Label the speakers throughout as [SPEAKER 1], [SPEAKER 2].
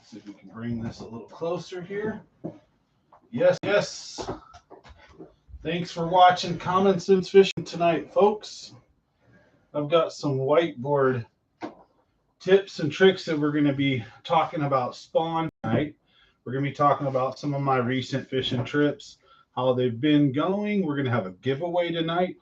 [SPEAKER 1] See if we can bring this a little closer here. Yes, yes. Thanks for watching Common Sense Fishing tonight, folks. I've got some whiteboard tips and tricks that we're going to be talking about spawn tonight. We're going to be talking about some of my recent fishing trips, how they've been going. We're going to have a giveaway tonight,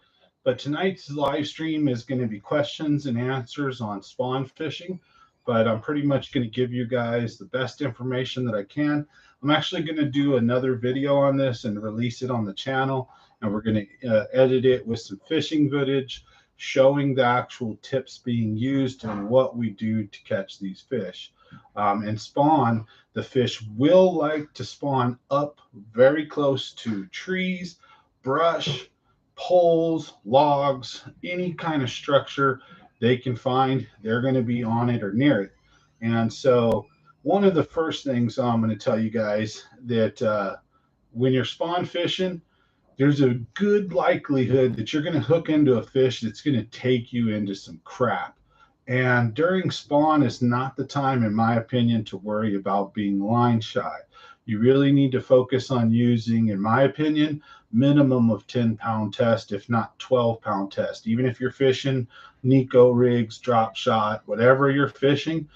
[SPEAKER 1] but tonight's live stream is going to be questions and answers on spawn fishing. But I'm pretty much going to give you guys the best information that I can. I'm actually going to do another video on this and release it on the channel, and we're going to edit it with some fishing footage showing the actual tips being used and what we do to catch these fish. And spawn, the fish will like to spawn up very close to trees, brush, poles, logs, any kind of structure they can find. They're going to be on it or near it. And so one of the first things I'm going to tell you guys that when you're spawn fishing, there's a good likelihood that you're going to hook into a fish that's going to take you into some crap. And during spawn is not the time, in my opinion, to worry about being line shy. You really need to focus on using, in my opinion, minimum of 10-pound test, if not 12-pound test. Even if you're fishing Nico rigs, drop shot, whatever you're fishing,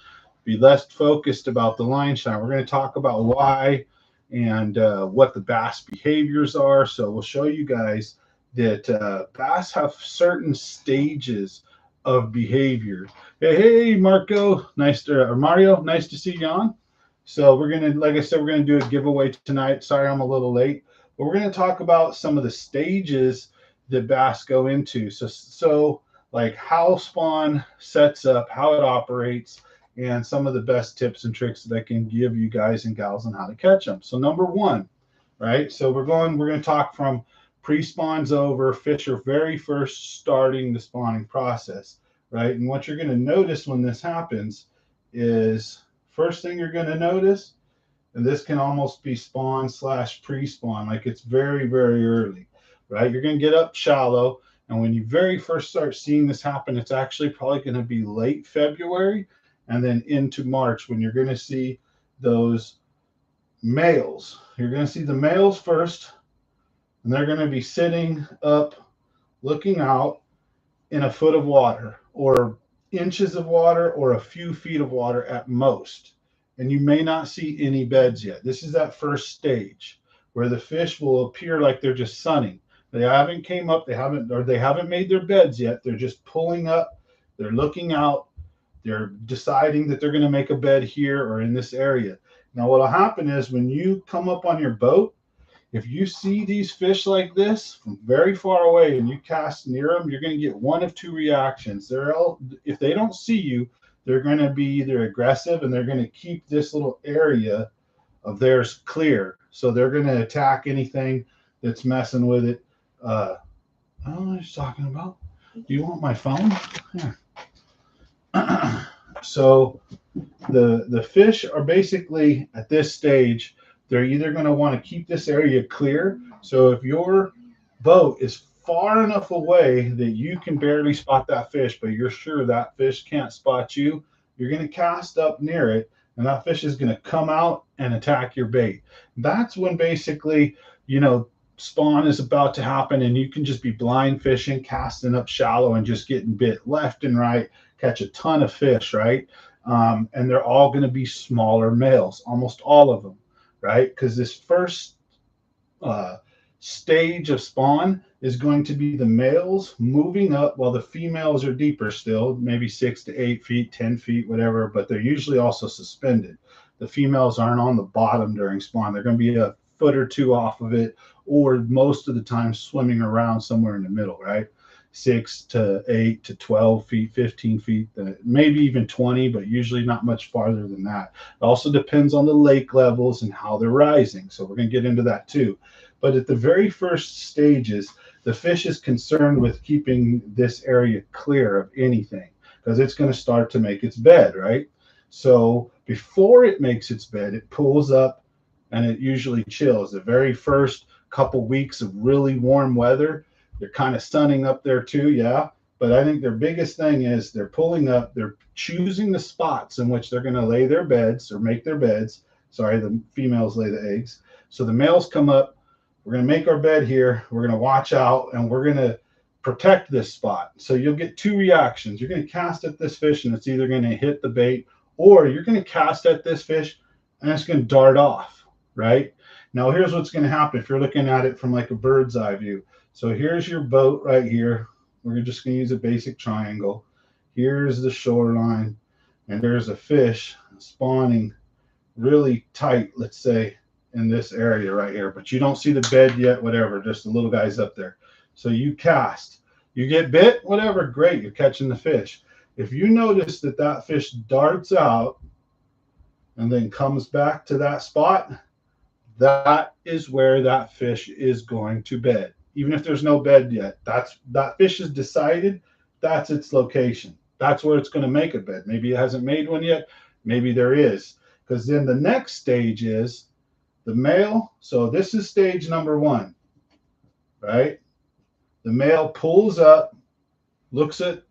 [SPEAKER 1] be less focused about the line shy. We're going to talk about why and what the bass behaviors are. So we'll show you guys that bass have certain stages of behavior. Hey, Marco, Mario, nice to see you on. So we're going to, like I said, we're going to do a giveaway tonight. Sorry, I'm a little late, but we're going to talk about some of the stages that bass go into. So like how spawn sets up, how it operates, and some of the best tips and tricks that I can give you guys and gals on how to catch them. So number one, right? So we're going to talk from pre-spawns over. Fish are very first starting the spawning process, right? And what you're going to notice when this happens is, first thing you're going to notice, and this can almost be spawn / pre-spawn, like it's very, very early, right? You're going to get up shallow, and when you very first start seeing this happen, it's actually probably going to be late February and then into March when you're going to see those males. You're going to see the males first, and they're going to be sitting up, looking out in a foot of water or inches of water or a few feet of water at most. And you may not see any beds yet. This is that first stage where the fish will appear like they're just sunning. They haven't came up, they haven't made their beds yet. They're just pulling up, they're looking out, they're deciding that they're going to make a bed here or in this area. Now what will happen is when you come up on your boat, if you see these fish like this from very far away and you cast near them, you're going to get one of two reactions. If they don't see you, they're going to be either aggressive and they're going to keep this little area of theirs clear. So they're going to attack anything that's messing with it. I don't know what he's talking about. Do you want my phone? Here. So the fish are basically at this stage, they're either going to want to keep this area clear. So if your boat is far enough away that you can barely spot that fish, but you're sure that fish can't spot you, you're going to cast up near it, and that fish is going to come out and attack your bait. That's when basically, spawn is about to happen, and you can just be blind fishing, casting up shallow and just getting bit left and right, catch a ton of fish, right? And they're all going to be smaller males, almost all of them, right? Because this first stage of spawn is going to be the males moving up while the females are deeper still, maybe 6 to 8 feet, 10 feet, whatever, but they're usually also suspended. The females aren't on the bottom during spawn. They're going to be a foot or two off of it, or most of the time swimming around somewhere in the middle, right? 6 to 8 to 12 feet, 15 feet, maybe even 20, but usually not much farther than that. It also depends on the lake levels and how they're rising. So we're going to get into that too. But at the very first stages, the fish is concerned with keeping this area clear of anything because it's going to start to make its bed, right? So before it makes its bed, it pulls up and it usually chills. The very first couple weeks of really warm weather, they're kind of sunning up there too, yeah. But I think their biggest thing is they're pulling up, they're choosing the spots in which they're going to lay their beds or make their beds. Sorry, the females lay the eggs. So the males come up, we're going to make our bed here, we're going to watch out, and we're going to protect this spot. So you'll get two reactions. You're going to cast at this fish and it's either going to hit the bait, or you're going to cast at this fish and it's going to dart off, right? Now here's what's going to happen if you're looking at it from like a bird's eye view. So here's your boat right here. We're just going to use a basic triangle. Here's the shoreline, and there's a fish spawning really tight, let's say, in this area right here. But you don't see the bed yet, whatever, just the little guys up there. So you cast. You get bit, whatever, great, you're catching the fish. If you notice that that fish darts out and then comes back to that spot, that is where that fish is going to bed. Even if there's no bed yet, that fish is decided, that's its location. That's where it's going to make a bed. Maybe it hasn't made one yet, maybe there is. Because then the next stage is the male. So this is stage number 1, right? The male pulls up, looks at,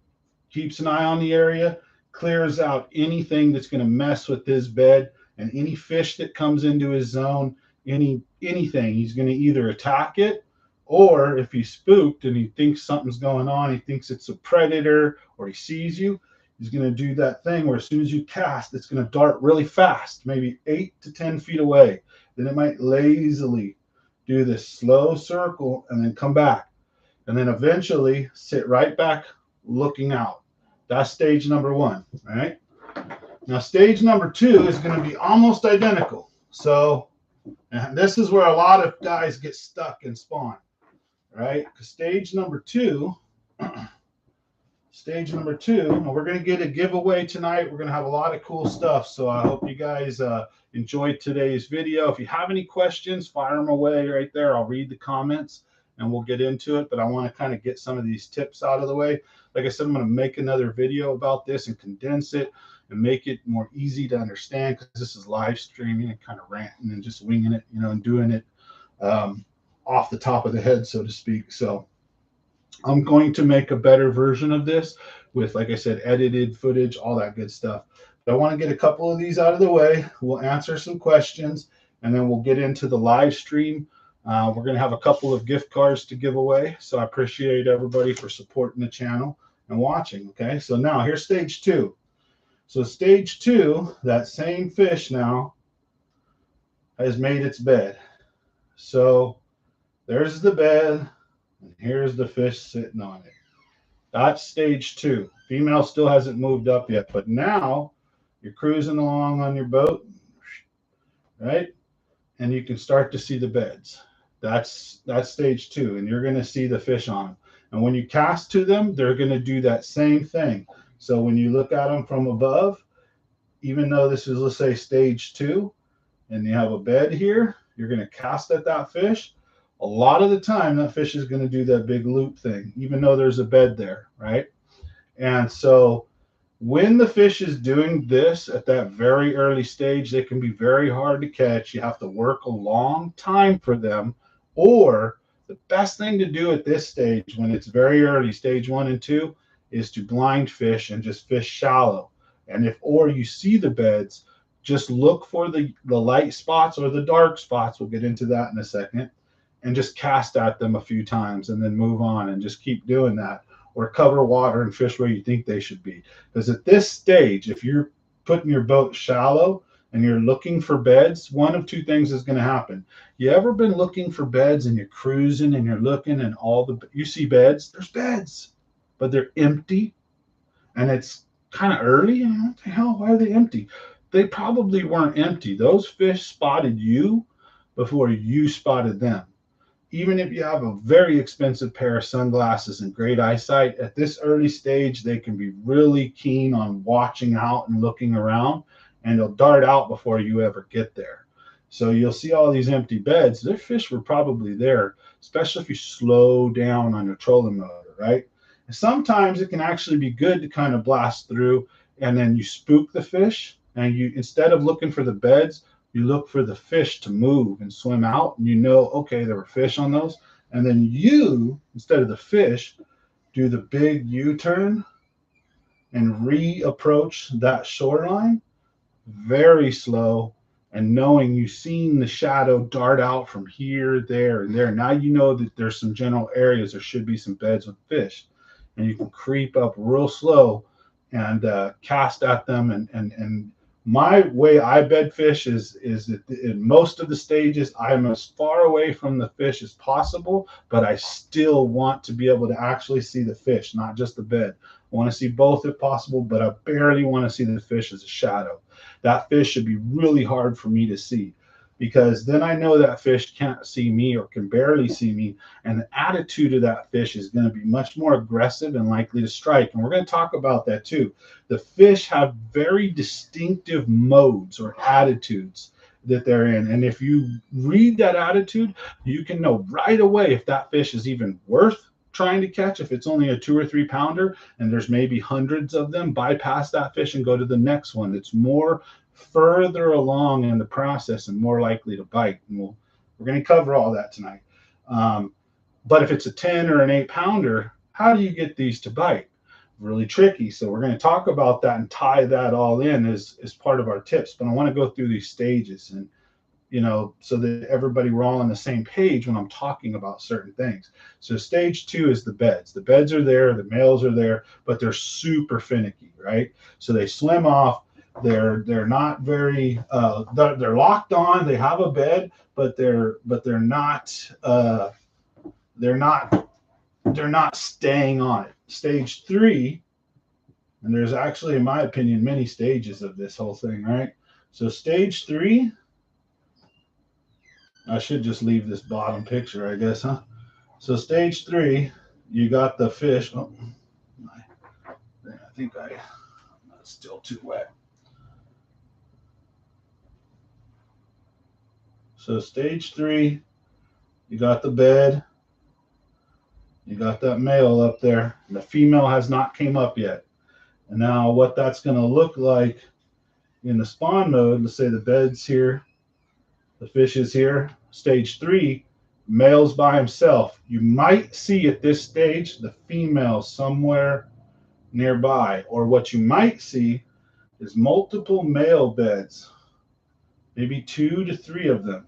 [SPEAKER 1] keeps an eye on the area, clears out anything that's going to mess with his bed, and any fish that comes into his zone, anything, he's going to either attack it, or if he's spooked and he thinks something's going on, he thinks it's a predator, or he sees you, he's going to do that thing where as soon as you cast, it's going to dart really fast, maybe 8 to 10 feet away. Then it might lazily do this slow circle and then come back. And then eventually sit right back looking out. That's stage number 1, right? Now stage number 2 is going to be almost identical. So and this is where a lot of guys get stuck and spawn, right? Because stage number 2, and we're going to get a giveaway tonight. We're going to have a lot of cool stuff. So I hope you guys enjoyed today's video. If you have any questions, fire them away right there. I'll read the comments and we'll get into it. But I want to kind of get some of these tips out of the way. Like I said, I'm going to make another video about this and condense it and make it more easy to understand, because this is live streaming and kind of ranting and just winging it, you know, and doing it off the top of the head, so to speak. So I'm going to make a better version of this with, like I said, edited footage, all that good stuff. But I want to get a couple of these out of the way. We'll answer some questions, and then we'll get into the live stream. We're going to have a couple of gift cards to give away. So I appreciate everybody for supporting the channel and watching. Okay, so now here's stage 2. So stage 2, that same fish now has made its bed. So there's the bed, and here's the fish sitting on it. That's stage 2. Female still hasn't moved up yet, but now you're cruising along on your boat, right? And you can start to see the beds. That's stage 2, and you're going to see the fish on them. And when you cast to them, they're going to do that same thing. So when you look at them from above, even though this is, let's say, stage 2, and you have a bed here, you're going to cast at that fish. A lot of the time, that fish is going to do that big loop thing, even though there's a bed there, right? And so when the fish is doing this at that very early stage, they can be very hard to catch. You have to work a long time for them. Or the best thing to do at this stage, when it's very early, stage 1 and 2, is to blind fish and just fish shallow. And if, or you see the beds, just look for the light spots or the dark spots. We'll get into that in a second. And just cast at them a few times and then move on and just keep doing that. Or cover water and fish where you think they should be. Because at this stage, if you're putting your boat shallow and you're looking for beds, one of two things is going to happen. You ever been looking for beds and you're cruising and you're looking and you see beds? There's beds, but they're empty. And it's kind of early. And what the hell? Why are they empty? They probably weren't empty. Those fish spotted you before you spotted them. Even if you have a very expensive pair of sunglasses and great eyesight, at this early stage, they can be really keen on watching out and looking around, and they'll dart out before you ever get there. So you'll see all these empty beds. Their fish were probably there, especially if you slow down on your trolling motor, right? And sometimes it can actually be good to kind of blast through, and then you spook the fish, and you, instead of looking for the beds, you look for the fish to move and swim out, and you know, okay, there were fish on those. And then you, instead of the fish, do the big U-turn and reapproach that shoreline very slow, and knowing you've seen the shadow dart out from here, there, and there. Now you know that there's some general areas there should be some beds with fish, and you can creep up real slow and cast at them. And my way I bed fish is that in most of the stages I'm as far away from the fish as possible, but I still want to be able to actually see the fish, not just the bed. I want to see both if possible, but I barely want to see the fish as a shadow. That fish should be really hard for me to see, because then I know that fish can't see me or can barely see me, and the attitude of that fish is going to be much more aggressive and likely to strike. And we're going to talk about that too. The fish have very distinctive modes or attitudes that they're in, and if you read that attitude, you can know right away if that fish is even worth trying to catch. If it's only a 2 or 3 pounder and there's maybe hundreds of them, bypass that fish and go to the next one that's more further along in the process and more likely to bite. And we're going to cover all that tonight. But if it's a 10 or an 8 pounder, how do you get these to bite? Really tricky. So we're going to talk about that and tie that all in as part of our tips. But I want to go through these stages, and so that everybody, we're all on the same page when I'm talking about certain things. So stage 2 is the beds. The beds are there, the males are there, but they're super finicky, right? So they swim off. They're not very they're locked on. They have a bed, but they're not staying on it. Stage 3, and there's actually, in my opinion, many stages of this whole thing, right? So stage 3, I should just leave this bottom picture, I guess, huh? So stage 3, you got the fish. Oh, I think that's still too wet. So stage 3, you got the bed. You got that male up there. And the female has not came up yet. And now what that's going to look like in the spawn mode, let's say the bed's here, the fish is here. Stage 3, male's by himself. You might see at this stage the female somewhere nearby, or what you might see is multiple male beds, maybe 2 to 3 of them,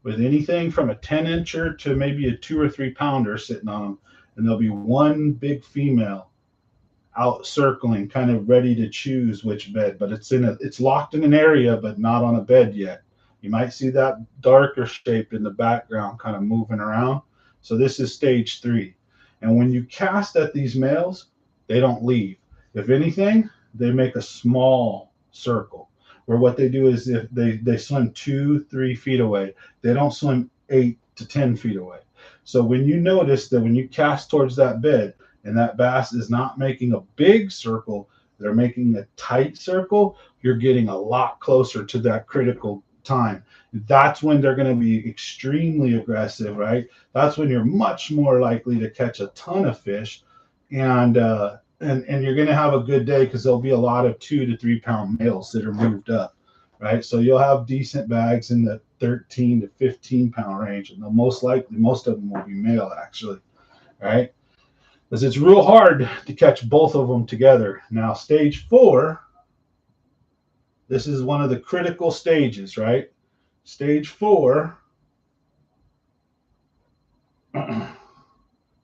[SPEAKER 1] with anything from a 10-incher to maybe a 2 or 3 pounder sitting on them, and there'll be one big female out circling, kind of ready to choose which bed, but it's locked in an area, but not on a bed yet. You might see that darker shape in the background kind of moving around. So this is stage 3. And when you cast at these males, they don't leave. If anything, they make a small circle, where what they do is if they swim 2-3 feet away. They don't swim 8 to 10 feet away. So when you notice that when you cast towards that bed and that bass is not making a big circle, they're making a tight circle, you're getting a lot closer to that critical time. That's when they're going to be extremely aggressive, right? That's when you're much more likely to catch a ton of fish, and you're going to have a good day, because there'll be a lot of 2 to 3 pound males that are moved up, right? So you'll have decent bags in the 13 to 15 pound range, and most likely most of them will be male, actually, right? Because it's real hard to catch both of them together. Now stage 4, this is one of the critical stages, right? Stage 4. Now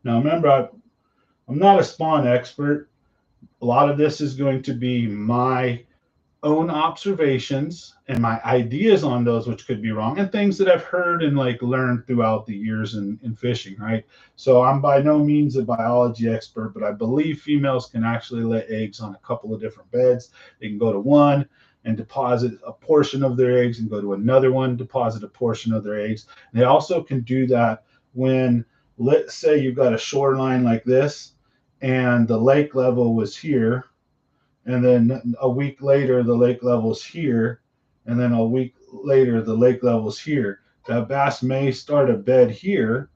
[SPEAKER 1] remember, I'm not a spawn expert. A lot of this is going to be my own observations and my ideas on those, which could be wrong, and things that I've heard and learned throughout the years in fishing, right? So I'm by no means a biology expert, but I believe females can actually lay eggs on a couple of different beds. They can go to one and deposit a portion of their eggs and go to another one, deposit a portion of their eggs. And they also can do that when, let's say you've got a shoreline like this and the lake level was here, and then a week later the lake level's here, and then a week later the lake level's here. That bass may start a bed here,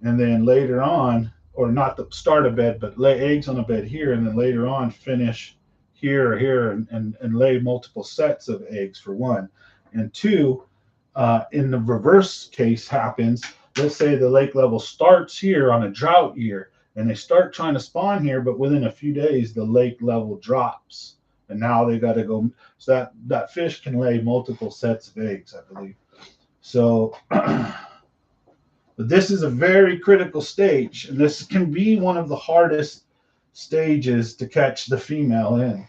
[SPEAKER 1] and then later on, or not start a bed, but lay eggs on a bed here, and then later on finish here or here, and lay multiple sets of eggs, for one. And two, in the reverse case happens, let's say the lake level starts here on a drought year, and they start trying to spawn here, but within a few days the lake level drops, and now they got to go. So that fish can lay multiple sets of eggs, I believe. So but this is a very critical stage, and this can be one of the hardest stages to catch the female in.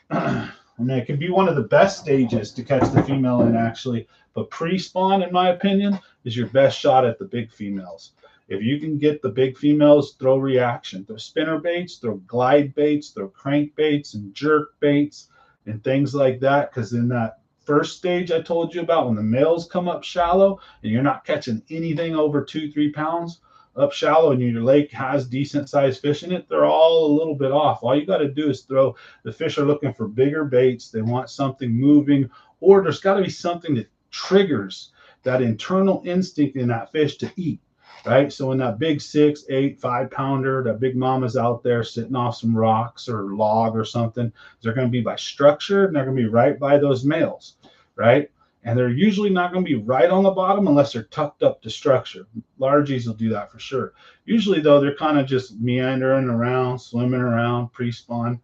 [SPEAKER 1] I mean, it can be one of the best stages to catch the female in, actually, but pre-spawn, in my opinion, is your best shot at the big females. If you can get the big females, throw reaction, throw spinner baits, throw glide baits, throw crank baits and jerk baits and things like that, because in that first stage I told you about, when the males come up shallow and you're not catching anything over 2-3 pounds up shallow and your lake has decent sized fish in it, they're all a little bit off. All you got to do is throw. The fish are looking for bigger baits. They want something moving, or there's got to be something that triggers that internal instinct in that fish to eat, right? So when that big 6, 8, 5 pounder, that big mama's out there sitting off some rocks or log or something, they're going to be by structure, and they're going to be right by those males, right? And they're usually not going to be right on the bottom unless they're tucked up to structure. Largies will do that for sure. Usually, though, they're kind of just meandering around, swimming around pre-spawn.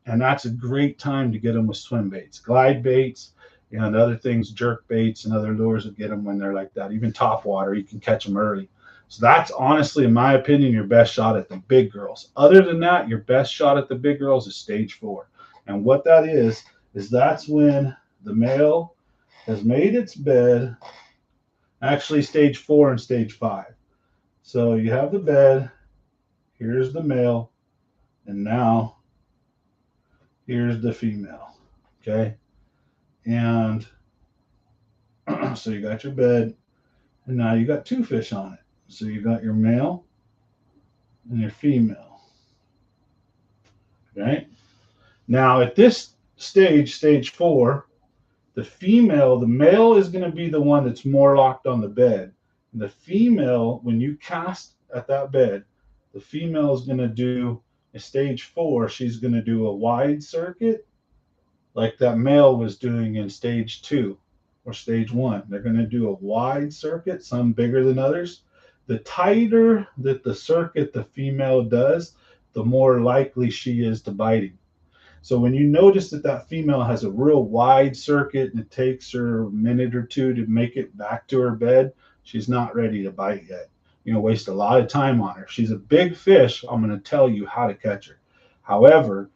[SPEAKER 1] And that's a great time to get them with swim baits, glide baits, and other things, jerk baits and other lures that get them when they're like that. Even top water, you can catch them early. So that's honestly, in my opinion, your best shot at the big girls. Other than that, your best shot at the big girls is stage 4. And what that is that's when the male has made its bed, actually stage 4 and stage 5. So you have the bed, here's the male, and now here's the female, okay? And so you got your bed, and now you got 2 fish on it. So you got your male and your female, right? Now at this stage, stage 4, the male is going to be the one that's more locked on the bed. And the female, when you cast at that bed, the female is going to do a stage 4. She's going to do a wide circuit like that male was doing in stage 2 or stage 1. They're going to do a wide circuit, some bigger than others. The tighter that the circuit the female does, the more likely she is to biting. So when you notice that female has a real wide circuit and it takes her a minute or 2 to make it back to her bed, she's not ready to bite yet. You're going to waste a lot of time on her. She's a big fish. I'm going to tell you how to catch her. However,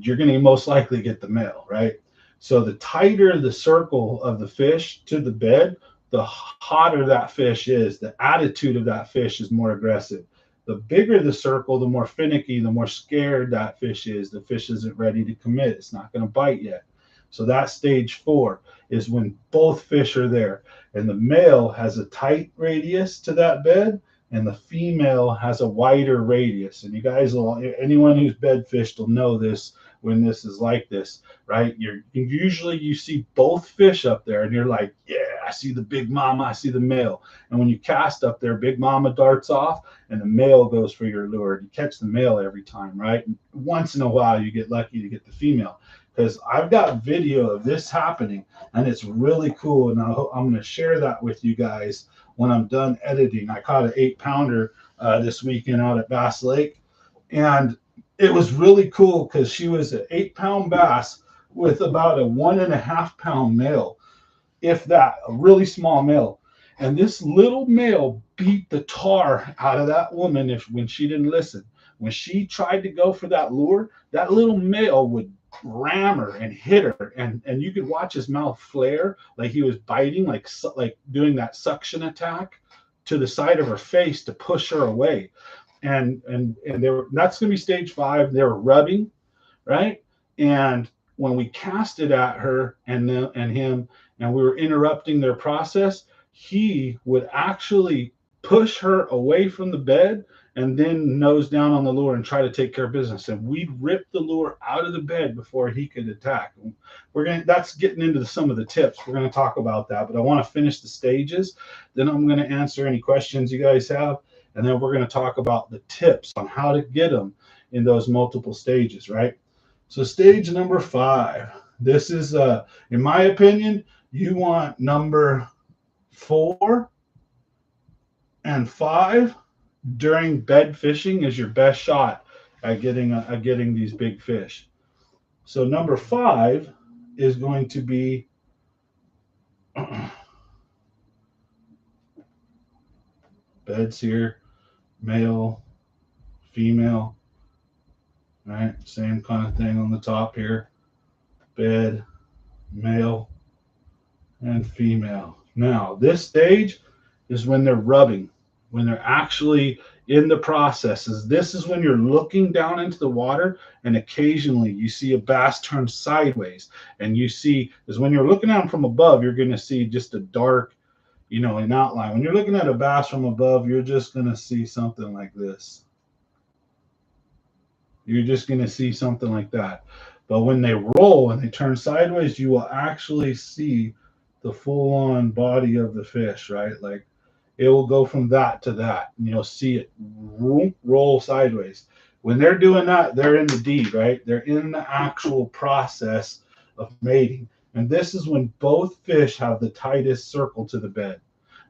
[SPEAKER 1] you're going to most likely get the male, right? So the tighter the circle of the fish to the bed, the hotter that fish is. The attitude of that fish is more aggressive. The bigger the circle, the more finicky, the more scared that fish is. The fish isn't ready to commit. It's not going to bite yet. So that stage 4 is when both fish are there. And the male has a tight radius to that bed, and the female has a wider radius. And you guys will, anyone who's bed fished will know this when this is like this, right? Usually you see both fish up there, and you're like, yeah, I see the big mama, I see the male. And when you cast up there, big mama darts off, and the male goes for your lure. You catch the male every time, right? And once in a while, you get lucky to get the female. Because I've got video of this happening, and it's really cool. And I'm going to share that with you guys when I'm done editing. I caught an 8-pounder this weekend out at Bass Lake, and it was really cool because she was an 8-pound bass with about a 1.5-pound male, if that, a really small male. And this little male beat the tar out of that woman when she didn't listen. When she tried to go for that lure, that little male would ram her and hit her, and you could watch his mouth flare like he was biting, like doing that suction attack to the side of her face to push her away. And that's going to be stage 5. They were rubbing, right? And when we cast it at her and him, and we were interrupting their process, he would actually push her away from the bed and then nose down on the lure and try to take care of business. And we'd rip the lure out of the bed before he could attack. That's getting into some of the tips. We're going to talk about that, but I want to finish the stages. Then I'm going to answer any questions you guys have. And then we're going to talk about the tips on how to get them in those multiple stages, right? So stage number 5, this is, in my opinion, you want number 4 and 5 during bed fishing is your best shot at getting these big fish. So number 5 is going to be beds here, male, female, right? Same kind of thing on the top here. Bed, male, and female. Now, this stage is when they're rubbing, when they're actually in the processes. This is when you're looking down into the water, and occasionally you see a bass turn sideways. And you see, is when you're looking at them from above, you're going to see just a dark, an outline. When you're looking at a bass from above, you're just going to see something like this. You're just going to see something like that. But when they roll and they turn sideways, you will actually see the full-on body of the fish, right? Like it will go from that to that, and you'll see it roll sideways. When they're doing that, they're in the D, right? They're in the actual process of mating. And this is when both fish have the tightest circle to the bed.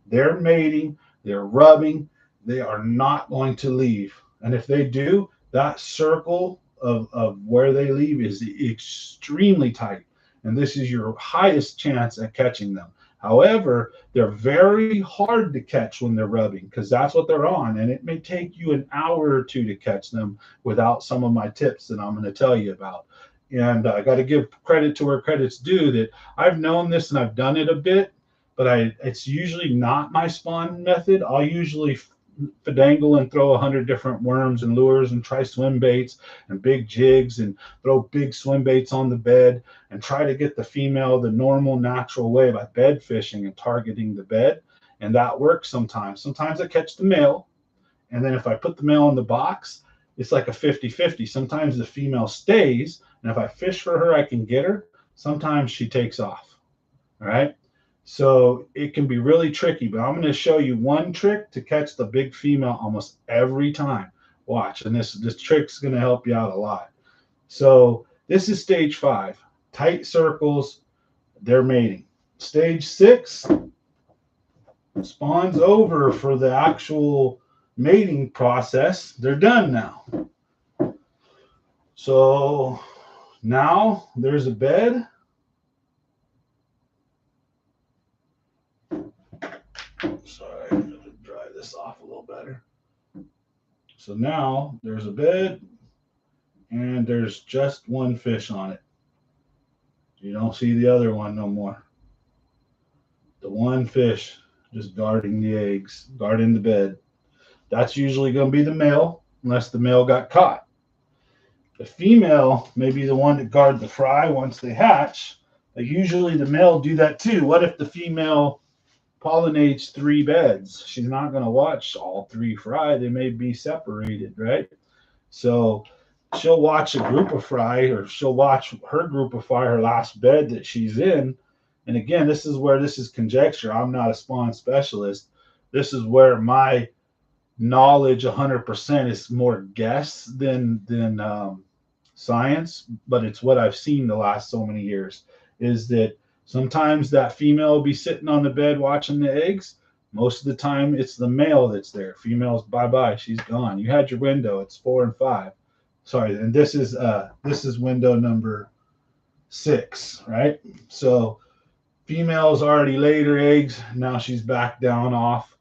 [SPEAKER 1] They're mating, they're rubbing, they are not going to leave. And if they do, that circle of where they leave is extremely tight. And this is your highest chance at catching them. However, they're very hard to catch when they're rubbing because that's what they're on. And it may take you an hour or two to catch them without some of my tips that I'm going to tell you about. And I got to give credit to where credit's due that I've known this and I've done it a bit, but it's usually not my spawn method. I'll usually dangle and throw 100 different worms and lures and try swim baits and big jigs and throw big swim baits on the bed and try to get the female the normal natural way by bed fishing and targeting the bed. And that works sometimes. Sometimes I catch the male, and then if I put the male in the box, it's like a 50-50. Sometimes the female stays, and if I fish for her, I can get her. Sometimes she takes off. All right. So it can be really tricky, but I'm going to show you one trick to catch the big female almost every time. Watch, and this trick's going to help you out a lot. So this is stage 5, tight circles, they're mating. Stage 6, spawn's over for the actual mating process. They're done now. So now there's a bed. Sorry, I'm going to dry this off a little better. So now there's a bed and there's just one fish on it. You don't see the other one no more. The one fish just guarding the eggs, guarding the bed. That's usually going to be the male, unless the male got caught. The female may be the one to guard the fry once they hatch, but usually the male do that too. What if the female pollinates 3 beds? She's not going to watch all 3 fry. They may be separated, right? So she'll watch a group of fry, or she'll watch her group of fry, her last bed that she's in. And again, this is where this is conjecture. I'm not a spawn specialist. This is where my knowledge 100% is more guess than science, but it's what I've seen the last so many years, is that sometimes that female will be sitting on the bed watching the eggs. Most of the time it's the male that's there. Female's bye-bye, she's gone. You had your window, it's 4 and 5. Sorry, and this is window number 6, right? So female's already laid her eggs. Now she's back down off,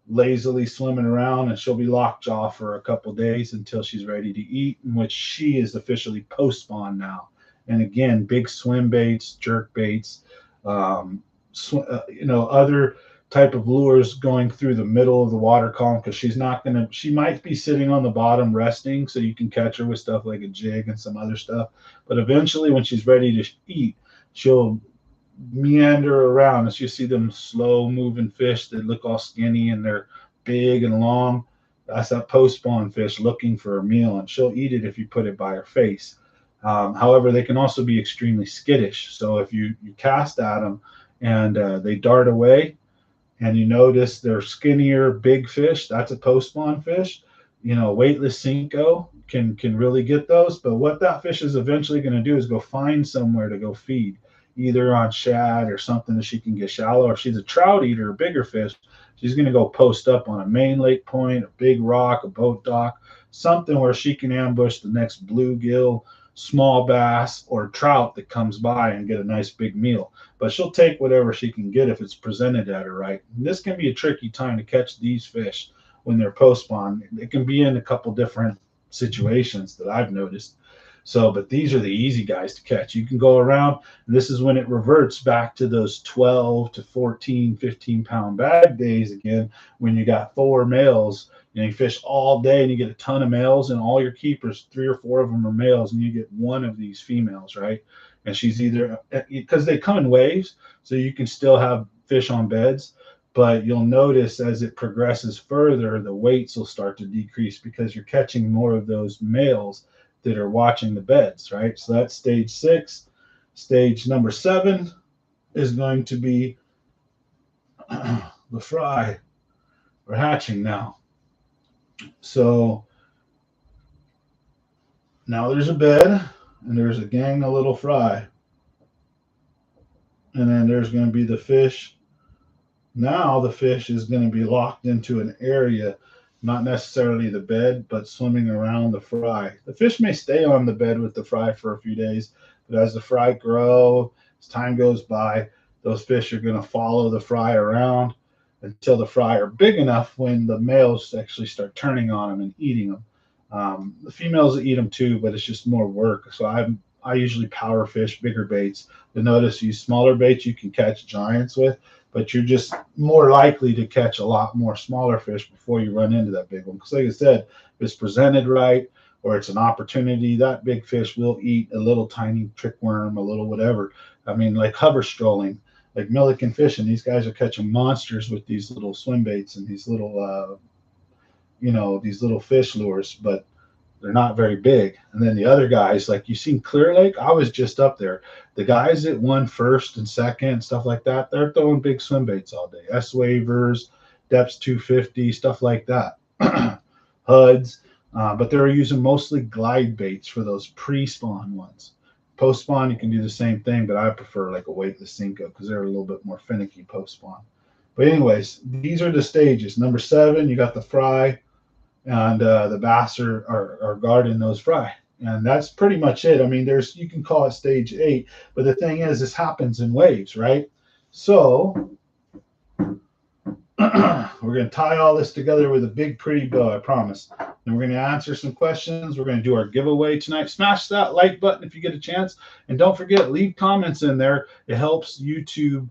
[SPEAKER 1] lazily swimming around, and she'll be lockjaw for a couple days until she's ready to eat, in which she is officially post-spawn now. And again, big swim baits, jerk baits, other type of lures going through the middle of the water column, because she might be sitting on the bottom resting, so you can catch her with stuff like a jig and some other stuff. But eventually when she's ready to eat, she'll meander around, as you see them slow moving fish that look all skinny and they're big and long. That's that post-spawn fish looking for a meal, and she'll eat it if you put it by her face. However, they can also be extremely skittish. So if you cast at them and they dart away, and you notice they're skinnier, big fish, that's a post-spawn fish. Weightless Cinco can really get those. But what that fish is eventually going to do is go find somewhere to go feed. either on shad or something that she can get shallow. Or if she's a trout eater, a bigger fish, she's going to go post up on a main lake point, a big rock, a boat dock, something where she can ambush the next bluegill, small bass, or trout that comes by and get a nice big meal. But she'll take whatever she can get if it's presented at her right. And this can be a tricky time to catch these fish when they're post spawn. It can be in a couple different situations that I've noticed. So, but these are the easy guys to catch. You can go around, and this is when it reverts back to those 12 to 14, 15-pound bag days again, when you got 4 males. You fish all day and you get a ton of males, and all your keepers, 3 or 4 of them are males, and you get one of these females, right? And she's either, because they come in waves, so you can still have fish on beds, but you'll notice as it progresses further, the weights will start to decrease because you're catching more of those males that are watching the beds, right? So that's stage 6. Stage number 7 is going to be the fry. We're hatching now. So now there's a bed and there's a gang of little fry. And then there's going to be the fish. Now the fish is going to be locked into an area, not necessarily the bed, but swimming around the fry. The fish may stay on the bed with the fry for a few days, but as the fry grow, as time goes by, those fish are going to follow the fry around until the fry are big enough when the males actually start turning on them and eating them. The females eat them too, but it's just more work. So I usually power fish bigger baits. You'll notice these smaller baits you can catch giants with, but you're just more likely to catch a lot more smaller fish before you run into that big one. Because like I said, if it's presented right or it's an opportunity, that big fish will eat a little tiny trick worm, a little whatever. I mean, like hover strolling, like Milliken fishing. These guys are catching monsters with these little swim baits and these little, these little fish lures, but they're not very big. And then the other guys, like you seen Clear Lake, I was just up there. The guys that won first and second and stuff like that, they're throwing big swim baits all day. S-Wavers, Depths 250, stuff like that. HUDs, but they're using mostly glide baits for those pre-spawn ones. Post-spawn, you can do the same thing, but I prefer like a weightless Cinco because they're a little bit more finicky post-spawn. But anyways, these are the stages. Number 7, you got the fry, and the bass are guarding those fry. And that's pretty much it. I mean, you can call it stage 8, but the thing is, this happens in waves, right? So we're going to tie all this together with a big, pretty bow, I promise. And we're going to answer some questions. We're going to do our giveaway tonight. Smash that like button if you get a chance. And don't forget, leave comments in there. It helps YouTube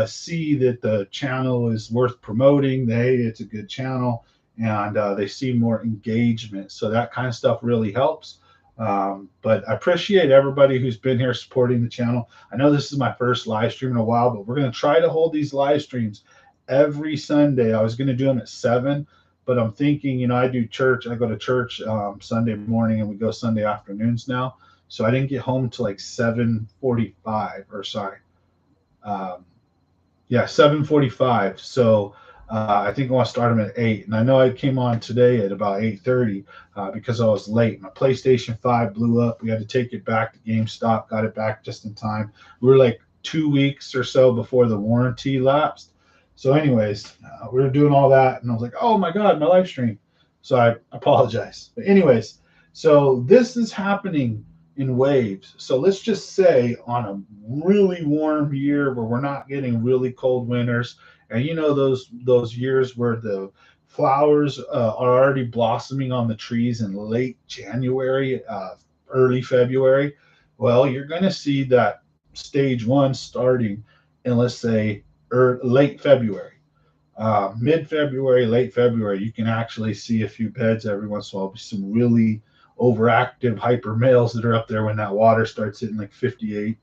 [SPEAKER 1] see that the channel is worth promoting. Hey, it's a good channel. And they see more engagement. So that kind of stuff really helps. But I appreciate everybody who's been here supporting the channel. I know this is my first live stream in a while, but we're going to try to hold these live streams every Sunday. I was going to do them at 7, but I'm thinking, I do church. I go to church Sunday morning and we go Sunday afternoons now. So I didn't get home until like 7:45 or sorry. 7:45. So I think I want to start them at 8. And I know I came on today at about 8:30 because I was late. My PlayStation 5 blew up. We had to take it back to GameStop, got it back just in time. We were like 2 weeks or so before the warranty lapsed. So anyways, we were doing all that. And I was like, oh my God, my live stream. So I apologize. But anyways, so this is happening in waves. So let's just say on a really warm year where we're not getting really cold winters, and those years where the flowers are already blossoming on the trees in late January, early February, well, you're going to see that stage 1 starting in, let's say, late February. Mid-February, late February, you can actually see a few beds every once in a while. Some really overactive hyper males that are up there when that water starts hitting like 58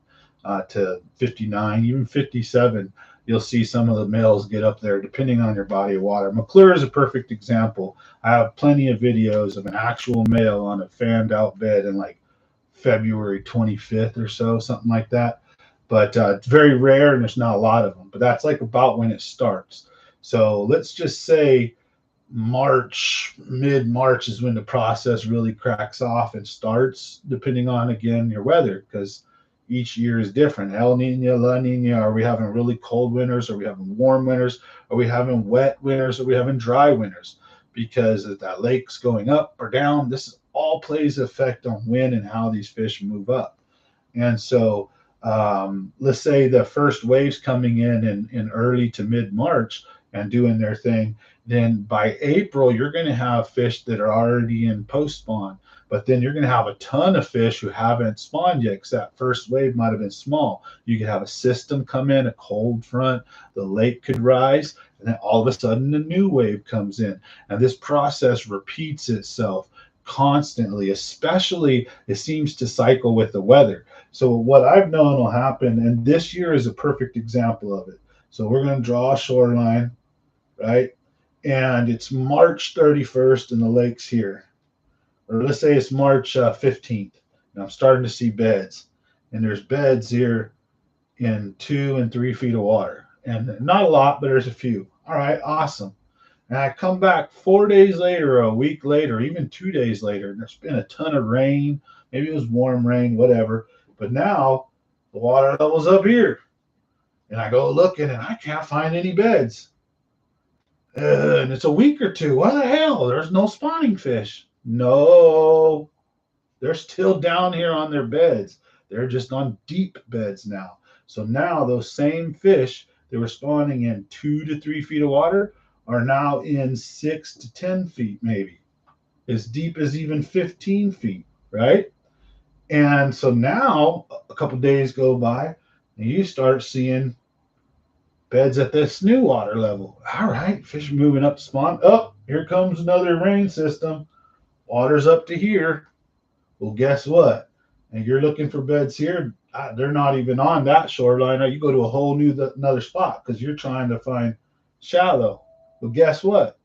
[SPEAKER 1] to 59, even 57. You'll see some of the males get up there depending on your body of water. McClure is a perfect example. I have plenty of videos of an actual male on a fanned out bed in like February 25th or so, something like that. But it's very rare and there's not a lot of them. But that's like about when it starts. So let's just say March, mid-March is when the process really cracks off and starts, depending on, again, your weather. Because, each year is different. El Nino, La Nina. Are we having really cold winters? Are we having warm winters? Are we having wet winters? Are we having dry winters? Because if that lake's going up or down, this all plays effect on when and how these fish move up. And so let's say the first waves coming in early to mid-March and doing their thing, then by April, you're going to have fish that are already in post-spawn. But then you're going to have a ton of fish who haven't spawned yet because that first wave might have been small. You could have a system come in, a cold front, the lake could rise, and then all of a sudden a new wave comes in. And this process repeats itself constantly, especially it seems to cycle with the weather. So what I've known will happen, and this year is a perfect example of it. So we're going to draw a shoreline, right? And it's March 31st and the lake's here. Or let's say it's March 15th, and I'm starting to see beds. And there's beds here in 2 and 3 feet of water. And not a lot, but there's a few. All right, awesome. And I come back 4 days later, or a week later, even 2 days later, and there's been a ton of rain. Maybe it was warm rain, whatever. But now the water level's up here. And I go looking, and I can't find any beds. And it's a week or two. What the hell? There's no spawning fish. No, they're still down here on their beds. They're just on deep beds now. So now those same fish that were spawning in 2 to 3 feet of water are now in 6 to 10 feet, maybe as deep as even 15 feet, right? And so now a couple of days go by and you start seeing beds at this new water level. All right, fish moving up to spawn. Oh, here comes another rain system. Water's up to here. Well, guess what? And you're looking for beds here. They're not even on that shoreline. You go to a whole new another spot because you're trying to find shallow. Well, guess what?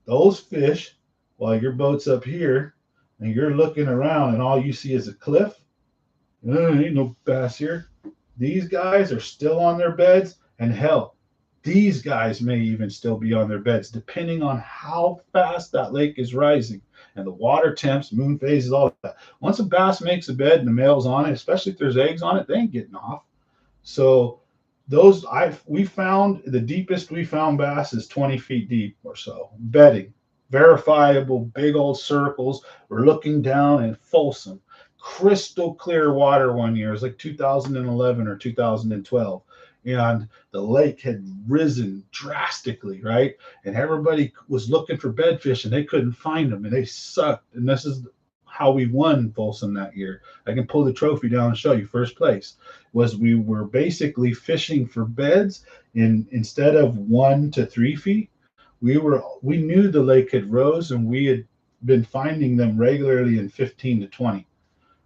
[SPEAKER 1] Those fish, while your boat's up here and you're looking around and all you see is a cliff, ain't no bass here. These guys are still on their beds, and hell, these guys may even still be on their beds, depending on how fast that lake is rising and the water temps, moon phases, all that. Once a bass makes a bed and the male's on it, especially if there's eggs on it, they ain't getting off. So those we found the deepest we found bass is 20 feet deep or so, bedding, verifiable, big old circles. We're looking down in Folsom, crystal clear water one year. It was like 2011 or 2012. And the lake had risen drastically, right? And everybody was looking for bedfish and they couldn't find them and they sucked. And this is how we won Folsom that year. I can pull the trophy down and show you. First place was we were basically fishing for beds instead of 1 to 3 feet. We knew the lake had rose and we had been finding them regularly in 15 to 20.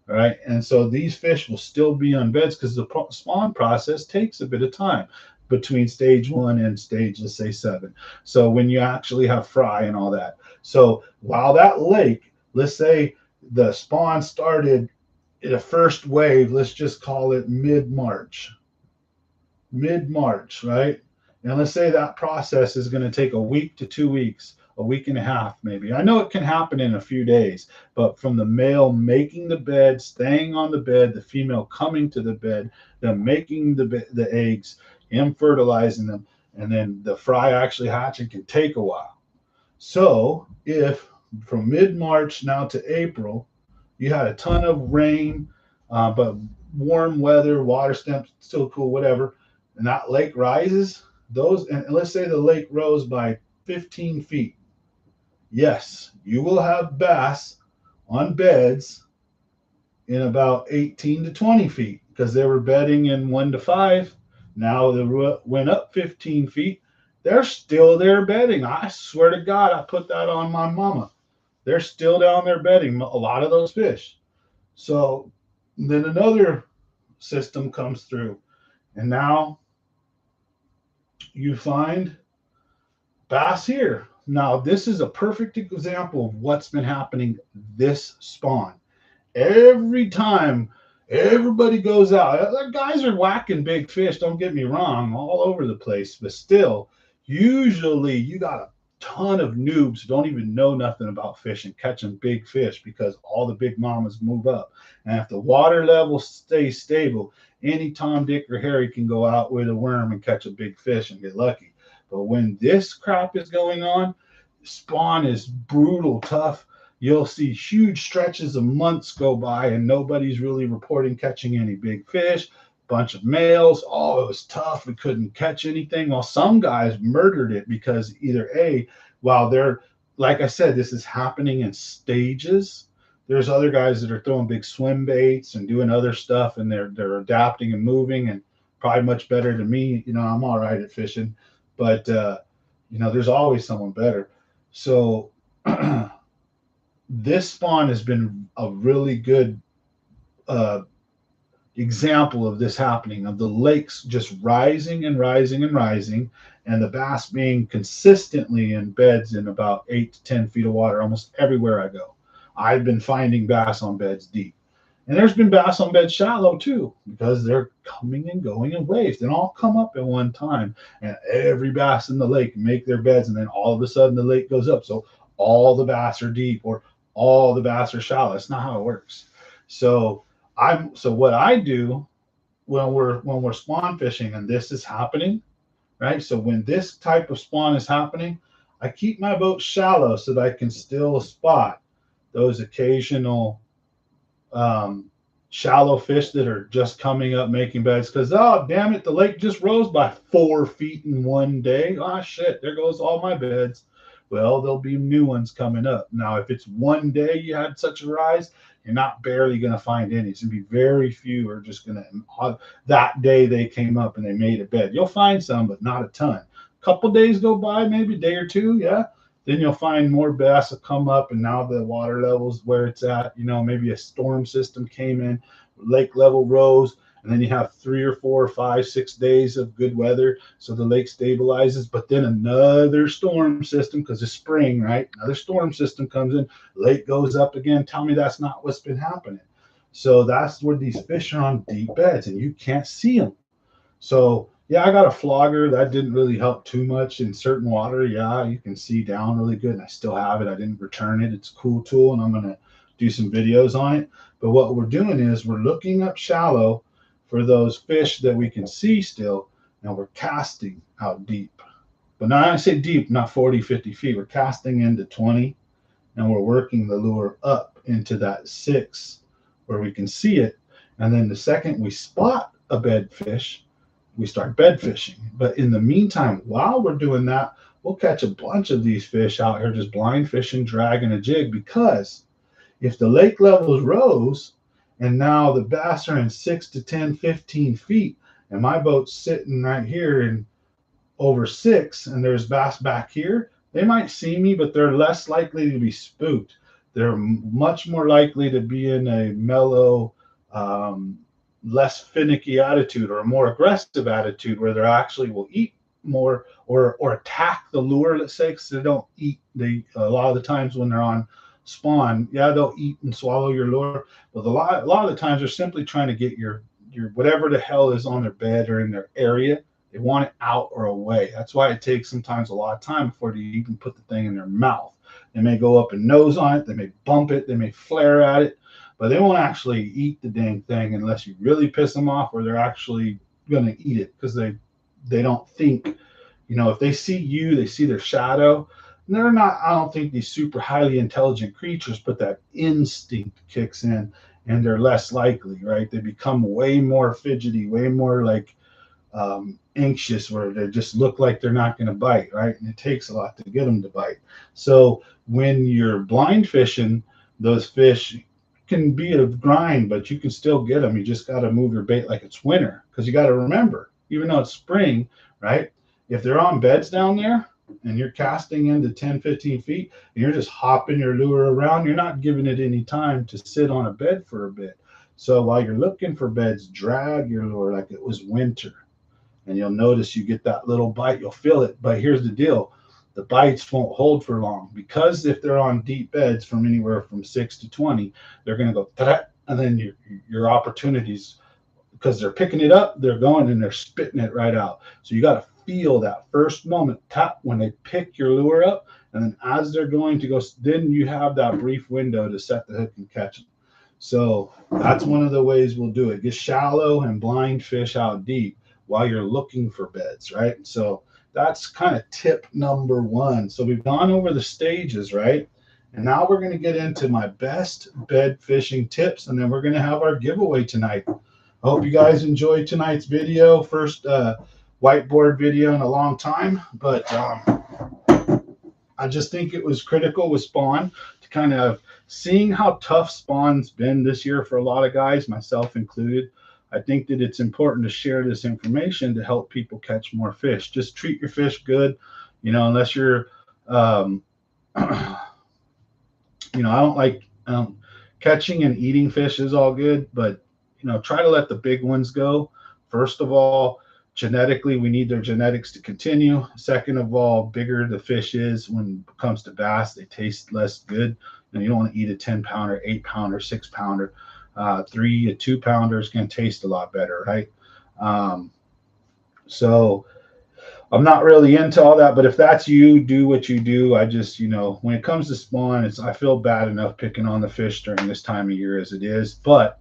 [SPEAKER 1] All right. And so these fish will still be on beds because the spawn process takes a bit of time between stage 1 and stage, let's say 7. So when you actually have fry and all that. So while that lake, let's say the spawn started in a first wave, let's just call it mid-March, right? And let's say that process is going to take a week to 2 weeks, a week and a half, maybe. I know it can happen in a few days, but from the male making the bed, staying on the bed, the female coming to the bed, them making the eggs, him fertilizing them, and then the fry actually hatching can take a while. So if from mid-March now to April, you had a ton of rain, but warm weather, water temps still cool, whatever, and that lake rises, and let's say the lake rose by 15 feet. Yes, you will have bass on beds in about 18 to 20 feet because they were bedding in 1 to 5. Now they went up 15 feet. They're still there bedding. I swear to God, I put that on my mama. They're still down there bedding, a lot of those fish. So then another system comes through, and now you find bass here. Now, this is a perfect example of what's been happening this spawn. Every time everybody goes out, the guys are whacking big fish, don't get me wrong, all over the place, but still, usually you got a ton of noobs who don't even know nothing about fishing catching big fish because all the big mamas move up. And if the water level stays stable, any Tom, Dick, or Harry can go out with a worm and catch a big fish and get lucky. But when this crap is going on, spawn is brutal tough. You'll see huge stretches of months go by and nobody's really reporting catching any big fish. Bunch of males. Oh, it was tough. We couldn't catch anything. Well, some guys murdered it because either A, while they're, like I said, this is happening in stages. There's other guys that are throwing big swim baits and doing other stuff, and they're adapting and moving, and probably much better than me. You know, I'm all right at fishing, but you know, there's always someone better. So this spawn has been a really good example of this happening, of the lakes just rising and rising and rising, and the bass being consistently in beds in about 8 to 10 feet of water almost everywhere I go. I've been finding bass on beds deep. And there's been bass on beds shallow too, because they're coming and going in waves. They don't all come up at one time, and every bass in the lake make their beds, and then all of a sudden the lake goes up. So all the bass are deep or all the bass are shallow. That's not how it works. So what I do when we're spawn fishing and this is happening, right? So when this type of spawn is happening, I keep my boat shallow so that I can still spot those occasional shallow fish that are just coming up making beds. Because, oh, damn it, the lake just rose by 4 feet in one day. Oh, shit, there goes all my beds. Well, there'll be new ones coming up. Now, if it's one day you had such a rise, you're not barely going to find any. It's going to be very few are just going to, that day they came up and they made a bed. You'll find some, but not a ton. A couple days go by, maybe a day or two, yeah. Then you'll find more bass will come up, and now the water level's where it's at. You know, maybe a storm system came in, lake level rose, and then you have 3 or 4 or 5, 6 days of good weather, so the lake stabilizes. But then another storm system, because it's spring, right? Another storm system comes in, lake goes up again. Tell me that's not what's been happening. So that's where these fish are on deep beds, and you can't see them. So yeah, I got a flogger. That didn't really help too much in certain water. Yeah, you can see down really good, and I still have it. I didn't return it. It's a cool tool, and I'm going to do some videos on it. But what we're doing is we're looking up shallow for those fish that we can see still, and we're casting out deep. But now I say deep, not 40, 50 feet. We're casting into 20, and we're working the lure up into that 6 where we can see it. And then the second we spot a bed fish, we start bed fishing. But in the meantime, while we're doing that, we'll catch a bunch of these fish out here just blind fishing, dragging a jig, because if the lake levels rose and now the bass are in 6 to 10, 15 feet, and my boat's sitting right here in over 6, and there's bass back here, they might see me, but they're less likely to be spooked. They're much more likely to be in a mellow, less finicky attitude or a more aggressive attitude where they actually will eat more or attack the lure, let's say, because they don't eat. They a lot of the times when they're on spawn, yeah, they'll eat and swallow your lure, but a lot of the times they're simply trying to get your whatever the hell is on their bed or in their area. They want it out or away. That's why it takes sometimes a lot of time before they even put the thing in their mouth. They may go up and nose on it, they may bump it, they may flare at it, but they won't actually eat the dang thing unless you really piss them off, or they're actually going to eat it, because they don't think, you know, if they see you, they see their shadow. And they're not, I don't think, these super highly intelligent creatures, but that instinct kicks in and they're less likely, right? They become way more fidgety, way more like anxious, where they just look like they're not going to bite, right? And it takes a lot to get them to bite. So when you're blind fishing, those fish can be a grind, but you can still get them. You just got to move your bait like it's winter, because you got to remember, even though it's spring, right? If they're on beds down there and you're casting into 10, 15 feet and you're just hopping your lure around, you're not giving it any time to sit on a bed for a bit. So while you're looking for beds, drag your lure like it was winter, and you'll notice you get that little bite. You'll feel it. But here's the deal. The bites won't hold for long, because if they're on deep beds from anywhere from 6 to 20, they're going to go, ta-da, and then your opportunities, because they're picking it up, they're going and they're spitting it right out. So you got to feel that first moment tap when they pick your lure up, and then as they're going to go, then you have that brief window to set the hook and catch them. So that's one of the ways we'll do it. Get shallow and blind fish out deep while you're looking for beds, right? So that's kind of tip number one. So we've gone over the stages, right? And now we're going to get into my best bed fishing tips, and then we're going to have our giveaway tonight. I hope you guys enjoyed tonight's video. First whiteboard video in a long time, but I just think it was critical with spawn to kind of seeing how tough spawn's been this year for a lot of guys, myself included. I think that it's important to share this information to help people catch more fish. Just treat your fish good, you know, unless you're, you know, I don't like catching and eating fish is all good, but, you know, try to let the big ones go. First of all, genetically, we need their genetics to continue. Second of all, bigger the fish is when it comes to bass, they taste less good. You know, you don't want to eat a 10-pounder, 8-pounder, 6-pounder. 3 to 2-pounder is going to taste a lot better, right? So I'm not really into all that, but if that's you, do what you do. I just, you know, when it comes to spawn, I feel bad enough picking on the fish during this time of year as it is, but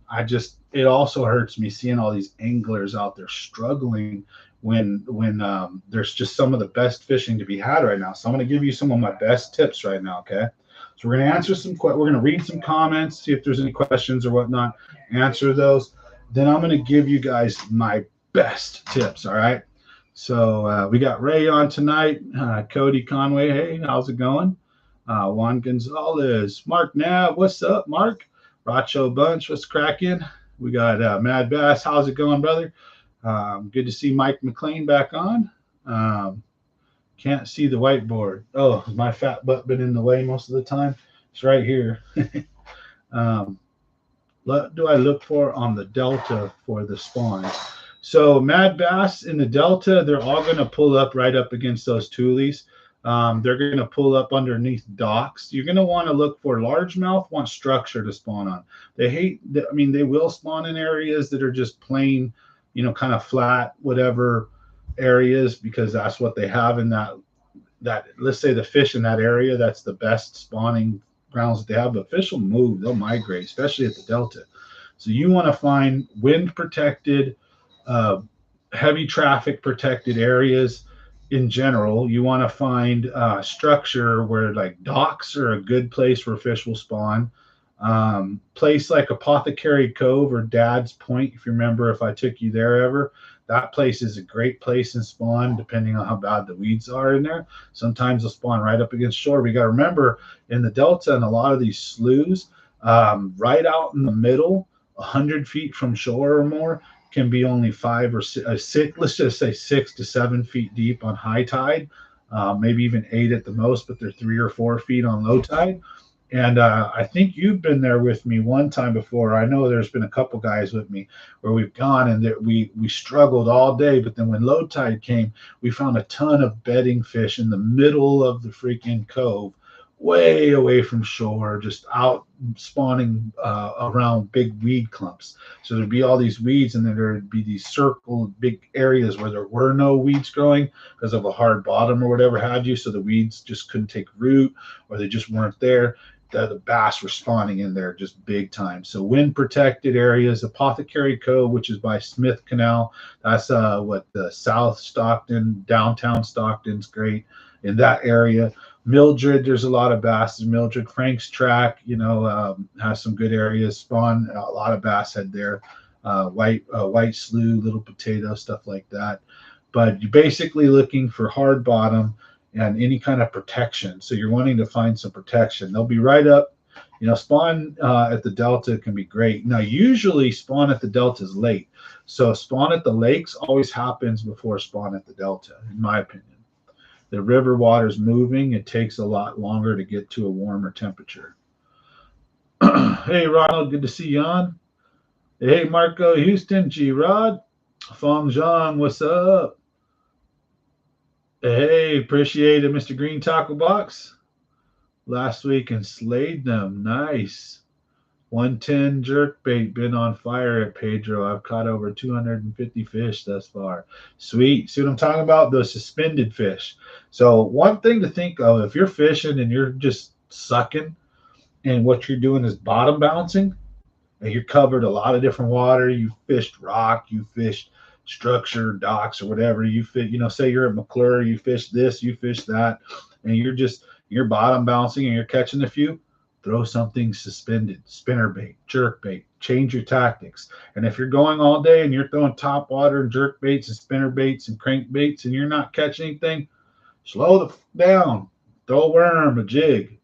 [SPEAKER 1] it also hurts me seeing all these anglers out there struggling when there's just some of the best fishing to be had right now. So I'm going to give you some of my best tips right now, okay? So we're going to answer we're going to read some comments, see if there's any questions or whatnot, answer those. Then I'm going to give you guys my best tips, all right? So we got Ray on tonight, Cody Conway. Hey, how's it going? Juan Gonzalez, Mark Nav. What's up, Mark? Racho Bunch, what's cracking? We got Mad Bass. How's it going, brother? Good to see Mike McLean back on. Can't see the whiteboard. Oh, has my fat butt been in the way most of the time? It's right here. What do I look for on the Delta for the spawns? So Mad Bass in the Delta, they're all going to pull up right up against those tulies. They're going to pull up underneath docks. You're going to want to look for largemouth, want structure to spawn on. They will spawn in areas that are just plain, you know, kind of flat, whatever areas, because that's what they have in that let's say the fish in that area, that's the best spawning grounds that they have. But fish will move, they'll migrate, especially at the Delta. So you want to find wind protected, heavy traffic protected areas. In general, you want to find structure where like docks are a good place where fish will spawn. Place like Apothecary Cove or Dad's Point, if you remember, if I took you there ever, that place is a great place in spawn, depending on how bad the weeds are in there. Sometimes they'll spawn right up against shore. We got to remember in the Delta and a lot of these sloughs, right out in the middle, 100 feet from shore or more, can be only 5 or 6, let's just say 6 to 7 feet deep on high tide, maybe even 8 at the most, but they're 3 or 4 feet on low tide. And I think you've been there with me one time before. I know there's been a couple guys with me where we've gone and we struggled all day, but then when low tide came, we found a ton of bedding fish in the middle of the freaking cove, way away from shore, just out spawning around big weed clumps. So there'd be all these weeds, and then there'd be these circled big areas where there were no weeds growing because of a hard bottom or whatever had you. So the weeds just couldn't take root, or they just weren't there. The bass were spawning in there just big time. So wind protected areas, Apothecary Cove, which is by Smith Canal. That's the South Stockton, downtown Stockton's great in that area. Mildred, there's a lot of bass in Mildred. Frank's Track, you know, has some good areas. Spawn a lot of bass head there. White Slough, Little Potato, stuff like that. But you're basically looking for hard bottom and any kind of protection. So you're wanting to find some protection. They'll be right up. You know, spawn at the Delta can be great. Now, usually spawn at the Delta is late. So spawn at the lakes always happens before spawn at the Delta, in my opinion. The river water's moving. It takes a lot longer to get to a warmer temperature. Hey, Ronald, good to see you on. Hey, Marco Houston, G-Rod. Fong Zhang, what's up? Hey, appreciate it, Mr. Green Tackle Box. Last week and slayed them. Nice. 110 jerk bait been on fire at Pedro. I've caught over 250 fish thus far. Sweet. See what I'm talking about? Those suspended fish. So one thing to think of, if you're fishing and you're just sucking and what you're doing is bottom bouncing, and you covered a lot of different water. You fished rock, you fished structure, docks, or whatever. You fit, say you're at McClure, you fish this, you fish that, and you're bottom bouncing and you're catching a few. Throw something suspended, spinner bait, jerk bait. Change your tactics. And if you're going all day and you're throwing top water and jerk baits and spinner baits and crank baits and you're not catching anything, slow down. Throw a worm, a jig.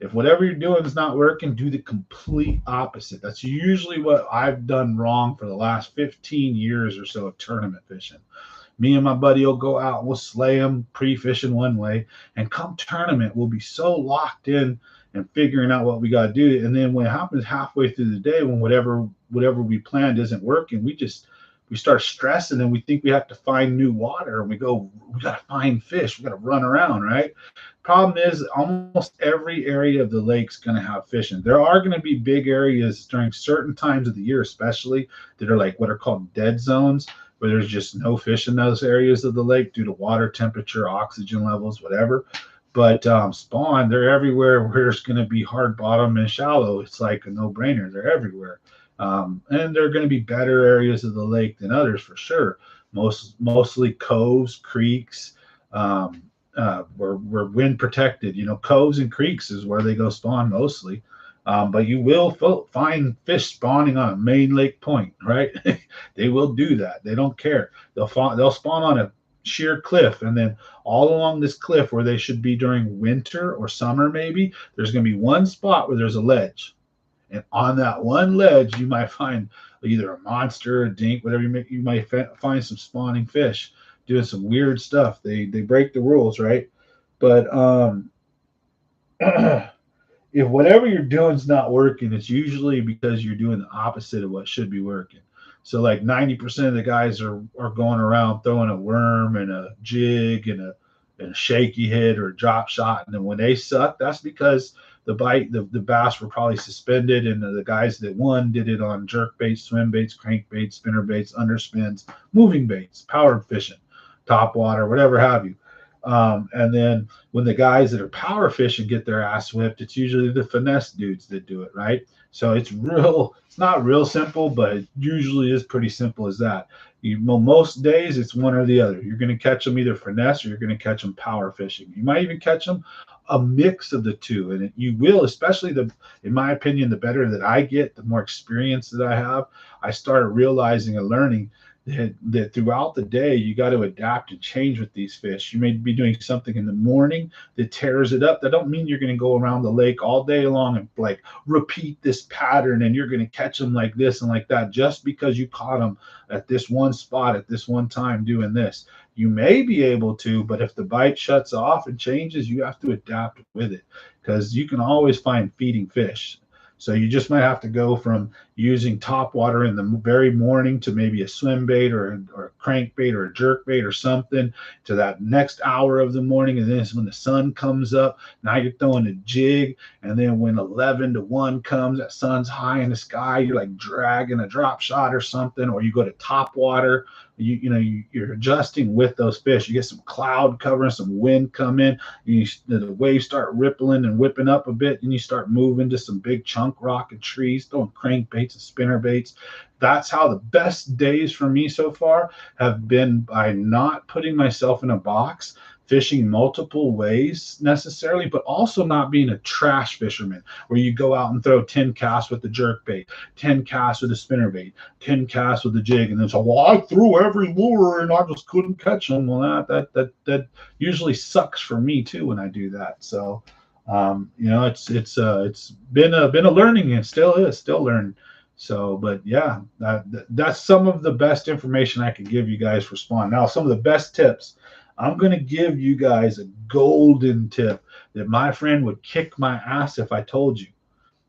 [SPEAKER 1] If whatever you're doing is not working, do the complete opposite. That's usually what I've done wrong for the last 15 years or so of tournament fishing. Me and my buddy will go out, we'll slay them pre-fishing one way, and come tournament, we'll be so locked in and figuring out what we got to do. And then when it happens halfway through the day, when whatever we planned isn't working, we start stressing and we think we have to find new water, and we got to find fish. We got to run around, right? Problem is, almost every area of the lake's going to have fishing. There are going to be big areas during certain times of the year, especially, that are like what are called dead zones, where there's just no fish in those areas of the lake due to water temperature, oxygen levels, whatever. But spawn, they're everywhere where it's going to be hard bottom and shallow. It's like a no-brainer. They're everywhere. And there are going to be better areas of the lake than others for sure. Mostly coves, creeks, we're wind protected. Coves and creeks is where they go spawn mostly. But you will find fish spawning on a main lake point, right? They will do that. They don't care. They'll spawn on a sheer cliff, and then all along this cliff where they should be during winter or summer, maybe there's going to be one spot where there's a ledge, and on that one ledge you might find either a monster, a dink, whatever you might find some spawning fish doing some weird stuff. They break the rules, right? But if whatever you're doing is not working, it's usually because you're doing the opposite of what should be working. So like 90% of the guys are going around throwing a worm and a jig and a shaky hit or a drop shot, and then when they suck, that's because the bass were probably suspended, and the guys that won did it on jerk baits, swim baits, crank baits, spinner baits, underspins, moving baits, powered fishing, top water, whatever have you. And then when the guys that are power fishing get their ass whipped, it's usually the finesse dudes that do it, right? So it's not real simple, but it usually is pretty simple as that. Most days it's one or the other. You're going to catch them either finesse or you're going to catch them power fishing. You might even catch them a mix of the two, and you will, especially in my opinion, the better that I get, the more experience that I have, I started realizing and learning that throughout the day you got to adapt and change with these fish. You may be doing something in the morning that tears it up. That don't mean you're going to go around the lake all day long and like repeat this pattern and you're going to catch them like this and like that just because you caught them at this one spot at this one time doing this. You may be able to, but if the bite shuts off and changes, you have to adapt with it, because you can always find feeding fish. So you just might have to go from using top water in the very morning to maybe a swim bait or a crank bait or a jerk bait or something to that next hour of the morning. And then it's when the sun comes up, now you're throwing a jig. And then when 11 to 1 comes, that sun's high in the sky, you're like dragging a drop shot or something, or you go to top water. You're adjusting with those fish. You get some cloud cover and some wind come in. The waves start rippling and whipping up a bit, and you start moving to some big chunk rock and trees, throwing crank baits and spinner baits. That's how the best days for me so far have been, by not putting myself in a box, fishing multiple ways necessarily, but also not being a trash fisherman where you go out and throw 10 casts with the jerk bait, 10 casts with the spinner bait, 10 casts with the jig, and then so, well, I threw every lure and I just couldn't catch them. Well, that usually sucks for me too when I do that. So it's been a learning, and still learning. So, but yeah, that's some of the best information I can give you guys for spawn. Now, some of the best tips. I'm going to give you guys a golden tip that my friend would kick my ass if I told you.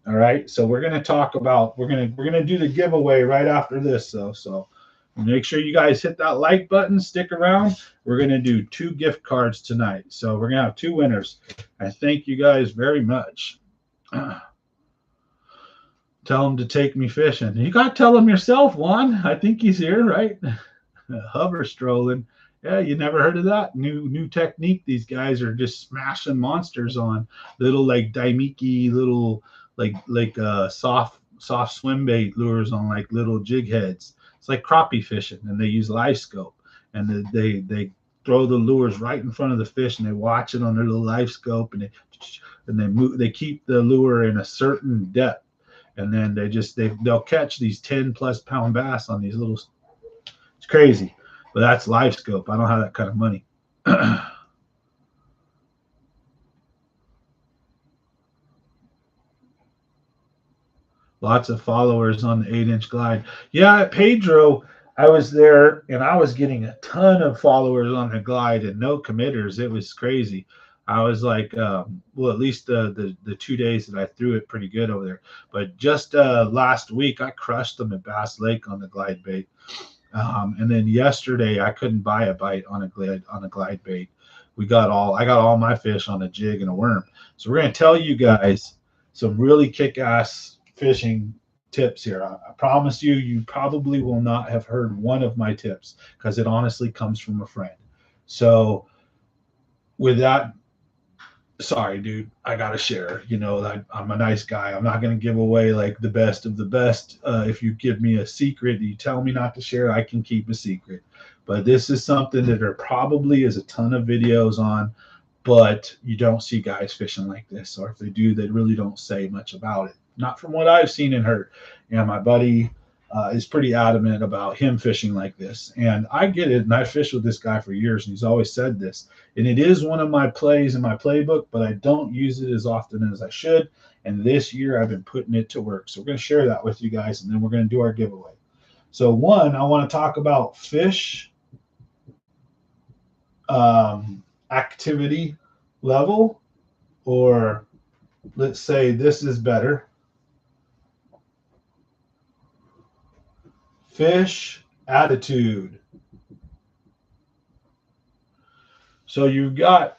[SPEAKER 1] All right. So we're going to talk about, we're going to do the giveaway right after this. So make sure you guys hit that like button, stick around. We're going to do 2 gift cards tonight. So we're going to have 2 winners. I thank you guys very much. Tell him to take me fishing. You got to tell him yourself, Juan. I think he's here, right? Hover strolling. Yeah, you never heard of that? New technique. These guys are just smashing monsters on little like daimiki, little soft swim bait lures on like little jig heads. It's like crappie fishing, and they use live scope, and they throw the lures right in front of the fish, and they watch it on their little live scope, and they move. They keep the lure in a certain depth, and then they'll catch these 10+ pound bass on these little. It's crazy. But that's live scope. I don't have that kind of money. Lots of followers on the 8-inch glide. Yeah, at Pedro, I was there and I was getting a ton of followers on the glide and no committers. It was crazy. I was like, well, at least the 2 days that I threw it pretty good over there. But just last week, I crushed them at Bass Lake on the glide bait. And then yesterday I couldn't buy a bite on a glide bait. I got all my fish on a jig and a worm. So we're going to tell you guys some really kick-ass fishing tips here. I promise you probably will not have heard one of my tips because it honestly comes from a friend. So with that, sorry, dude, I gotta share. You know, I'm a nice guy. I'm not gonna give away like the best of the best. If you give me a secret, you tell me not to share, I can keep a secret. But this is something that there probably is a ton of videos on, but you don't see guys fishing like this, or if they do, they really don't say much about it. Not from what I've seen and heard. And my buddy is pretty adamant about him fishing like this. And I get it. And I fished with this guy for years, and he's always said this. And it is one of my plays in my playbook, but I don't use it as often as I should. And this year I've been putting it to work. So we're going to share that with you guys, and then we're going to do our giveaway. So one, I want to talk about fish activity level, or let's say this is better. Fish attitude. So you've got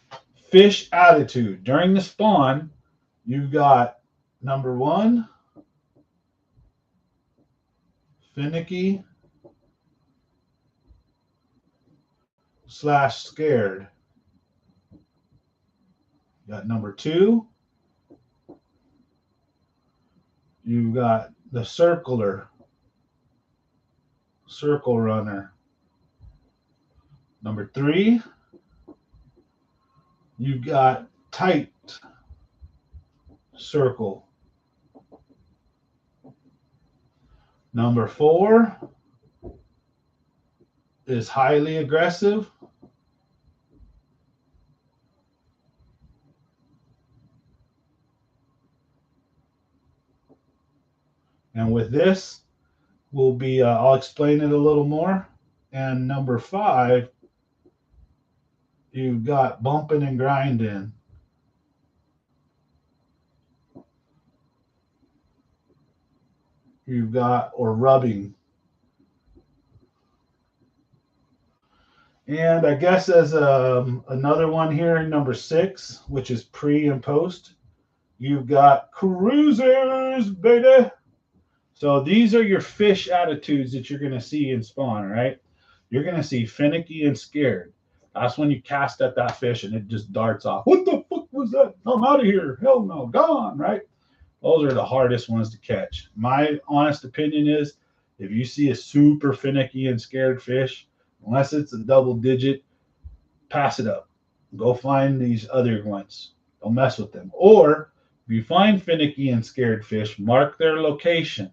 [SPEAKER 1] fish attitude. During the spawn, you've got number one, finicky / scared. You got number two, you've got the circle runner. Number three, you've got tight circle. Number four is highly aggressive. And with this, will be, I'll explain it a little more. And number five, you've got bumping and grinding. You've got, or rubbing. And I guess as another one here, number six, which is pre and post, you've got cruisers, baby. So these are your fish attitudes that you're going to see in spawn, right? You're going to see finicky and scared. That's when you cast at that fish and it just darts off. What the fuck was that? I'm out of here. Hell no. Gone, right? Those are the hardest ones to catch. My honest opinion is if you see a super finicky and scared fish, unless it's a double digit, pass it up. Go find these other ones. Don't mess with them. Or if you find finicky and scared fish, mark their location.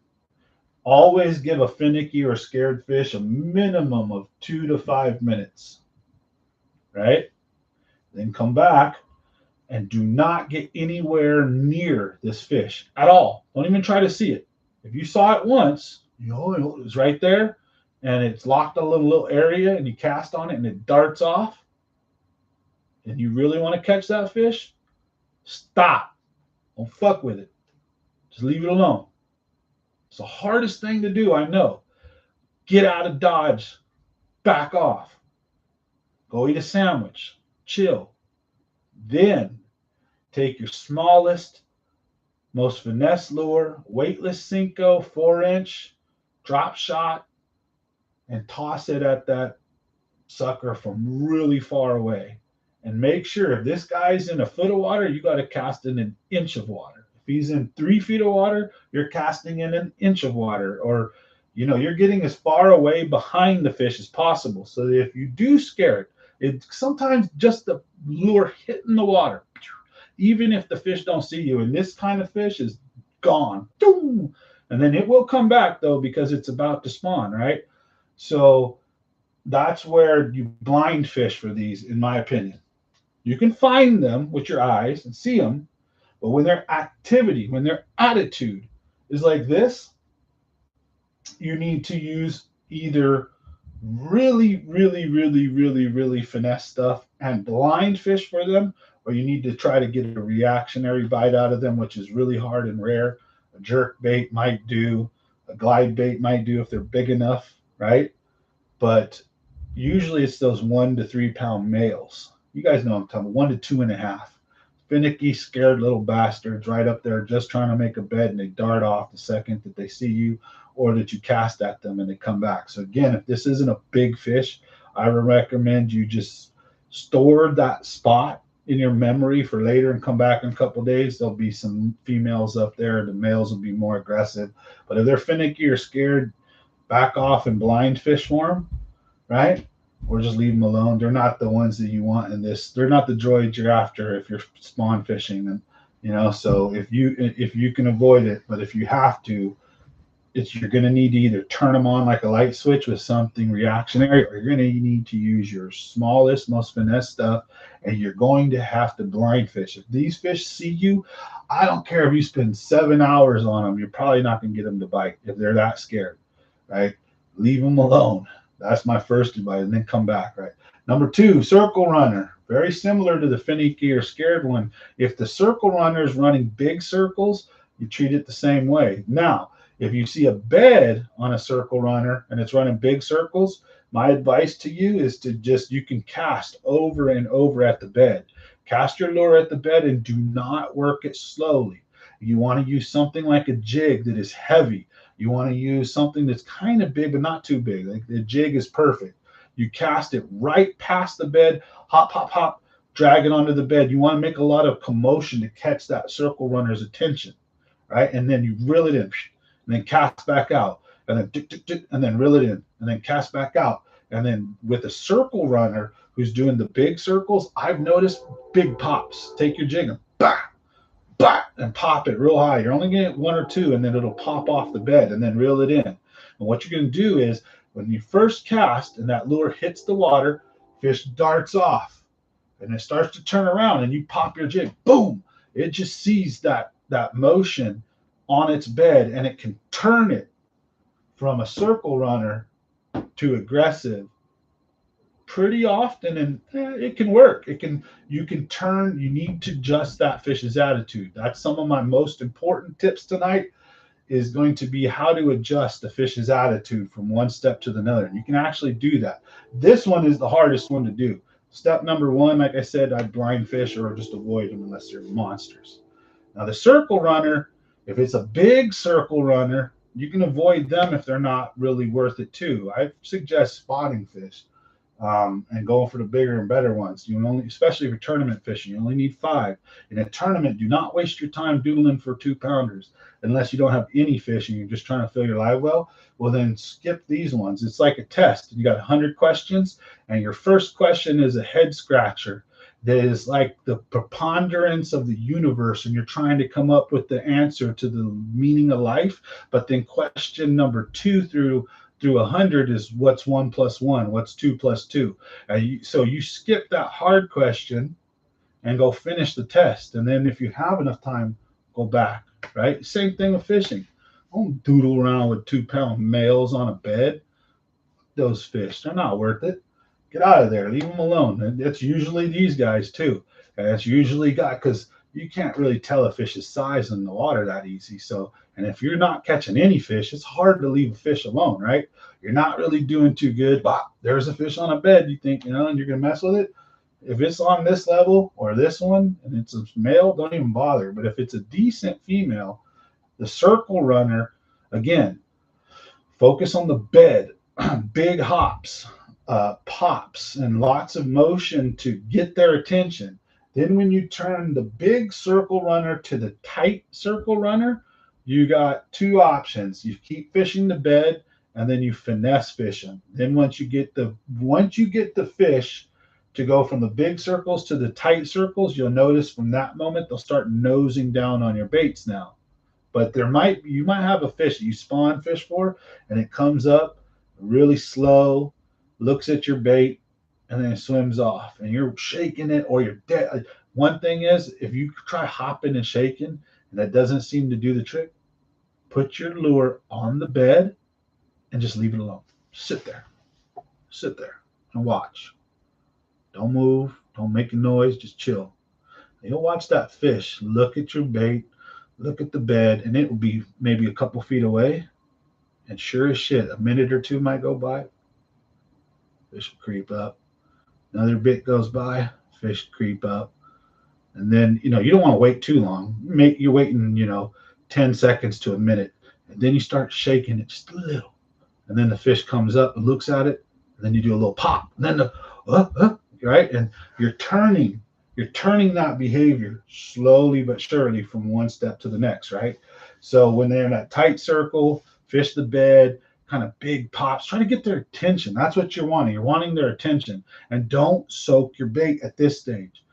[SPEAKER 1] Always give a finicky or scared fish a minimum of 2 to 5 minutes, right? Then come back and do not get anywhere near this fish at all. Don't even try to see it. If you saw it once, you know, it was right there and it's locked a little area and you cast on it and it darts off and you really want to catch that fish, stop. Don't fuck with it. Just leave it alone. It's the hardest thing to do, I know. Get out of Dodge. Back off. Go eat a sandwich. Chill. Then take your smallest most finesse lure, weightless Cinco, 4-inch, drop shot, and toss it at that sucker from really far away. And make sure if this guy's in a foot of water, you got to cast in an inch of water. If he's in 3 feet of water, you're casting in an inch of water, or you're getting as far away behind the fish as possible. So that if you do scare it, it's sometimes just the lure hitting the water, even if the fish don't see you. And this kind of fish is gone. And then it will come back though, because it's about to spawn, right? So that's where you blind fish for these, in my opinion. You can find them with your eyes and see them, but when their activity, when their attitude is like this, you need to use either really, really, really, really, really finesse stuff and blind fish for them, or you need to try to get a reactionary bite out of them, which is really hard and rare. A jerk bait might do, a glide bait might do if they're big enough, right? But usually it's those 1 to 3 pound males. You guys know what I'm talking about, 1 to 2.5. Finicky, scared little bastards right up there just trying to make a bed, and they dart off the second that they see you or that you cast at them and they come back. So again, if this isn't a big fish, I would recommend you just store that spot in your memory for later and come back in a couple of days. There'll be some females up there. The males will be more aggressive. But if they're finicky or scared, back off and blind fish for them, right? Or just leave them alone. They're not the ones that you want in this. They're not the droids you're after if you're spawn fishing them, so if you can avoid it, but if you have to, you're going to need to either turn them on like a light switch with something reactionary, or you're going to need to use your smallest, most finesse stuff, and you're going to have to blind fish. If these fish see you, I don't care if you spend 7 hours on them, you're probably not going to get them to bite if they're that scared, right? Leave them alone. That's my first advice, and then come back, right? Number 2, circle runner. Very similar to the finicky or scared one. If the circle runner is running big circles, you treat it the same way. Now, if you see a bed on a circle runner and it's running big circles, my advice to you is you can cast over and over at the bed. Cast your lure at the bed and do not work it slowly. You want to use something like a jig that is heavy. You want to use something that's kind of big, but not too big. Like the jig is perfect. You cast it right past the bed, hop, hop, hop, drag it onto the bed. You want to make a lot of commotion to catch that circle runner's attention, right? And then you reel it in, and then cast back out, and then tick, tick, tick, and then reel it in, and then cast back out. And then with a circle runner who's doing the big circles, I've noticed big pops. Take your jig and bah, bah, and pop it real high. You're only going to get 1 or 2, and then it'll pop off the bed, and then reel it in. And what you're going to do is when you first cast and that lure hits the water, fish darts off, and it starts to turn around, and you pop your jig, boom! It just sees that motion on its bed, and it can turn it from a circle runner to aggressive pretty often, and it can work. You can turn. You need to adjust that fish's attitude. That's some of my most important tips tonight, is going to be how to adjust the fish's attitude from one step to another. You can actually do that. This one is the hardest one to do. Step number 1, like I said, I'd blind fish or just avoid them unless they're monsters. Now the circle runner, if it's a big circle runner, you can avoid them if they're not really worth it too. I suggest spotting fish and going for the bigger and better ones. You only, especially for tournament fishing, you only need 5. In a tournament, do not waste your time doodling for 2-pounders unless you don't have any fish and you're just trying to fill your live well. Well, then skip these ones. It's like a test. You got 100 questions, and your first question is a head scratcher that is like the preponderance of the universe, and you're trying to come up with the answer to the meaning of life. But then question number 2 through 100 is what's 1 + 1, what's 2 + 2. So you skip that hard question and go finish the test. And then if you have enough time, go back, right? Same thing with fishing. Don't doodle around with 2-pound males on a bed. Those fish, they're not worth it. Get out of there. Leave them alone. And it's usually these guys too. And it's usually because you can't really tell a fish's size in the water that easy. So, and if you're not catching any fish, it's hard to leave a fish alone, right? You're not really doing too good. But there's a fish on a bed. You think, and you're going to mess with it. If it's on this level or this one and it's a male, don't even bother. But if it's a decent female, the circle runner, again, focus on the bed, big hops, pops, and lots of motion to get their attention. Then when you turn the big circle runner to the tight circle runner, you got two options. You keep fishing the bed, and then you finesse fish them. Then once you get the fish to go from the big circles to the tight circles, you'll notice from that moment they'll start nosing down on your baits now. But you might have a fish that you spawn fish for, and it comes up really slow, looks at your bait, and then it swims off, and you're shaking it or you're dead. One thing is, if you try hopping and shaking and that doesn't seem to do the trick, put your lure on the bed and just leave it alone. Sit there and watch. Don't move, don't make a noise, just chill. You'll watch that fish look at your bait, look at the bed, and it will be maybe a couple feet away. And sure as shit, a minute or two might go by, fish will creep up. Another bit goes by, fish creep up. And then, you don't want to wait too long. You're waiting, 10 seconds to a minute. And then you start shaking it just a little. And then the fish comes up and looks at it. And then you do a little pop. And then right? And you're turning that behavior slowly but surely from one step to the next, right? So when they're in that tight circle, fish the bed, kind of big pops, try to get their attention. That's what you're wanting. You're wanting their attention. And don't soak your bait at this stage.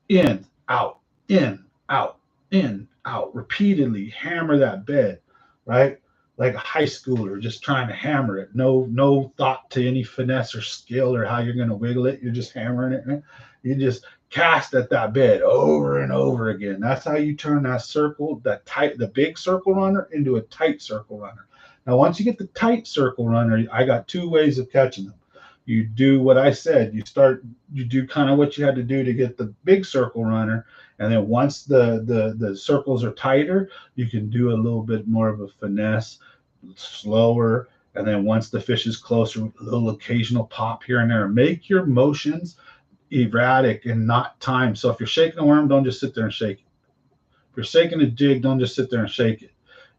[SPEAKER 1] In, out, in, out, in, out. Repeatedly hammer that bed, right? Like a high schooler just trying to hammer it. No thought to any finesse or skill or how you're going to wiggle it. You're just hammering it. Right? You just cast at that bed over and over again. That's how you turn that circle, the big circle runner into a tight circle runner. Now, once you get the tight circle runner, I got two ways of catching them. You do what I said. You do kind of what you had to do to get the big circle runner. And then once the circles are tighter, you can do a little bit more of a finesse, slower. And then once the fish is closer, a little occasional pop here and there. Make your motions erratic and not timed. So if you're shaking a worm, don't just sit there and shake it. If you're shaking a jig, don't just sit there and shake it.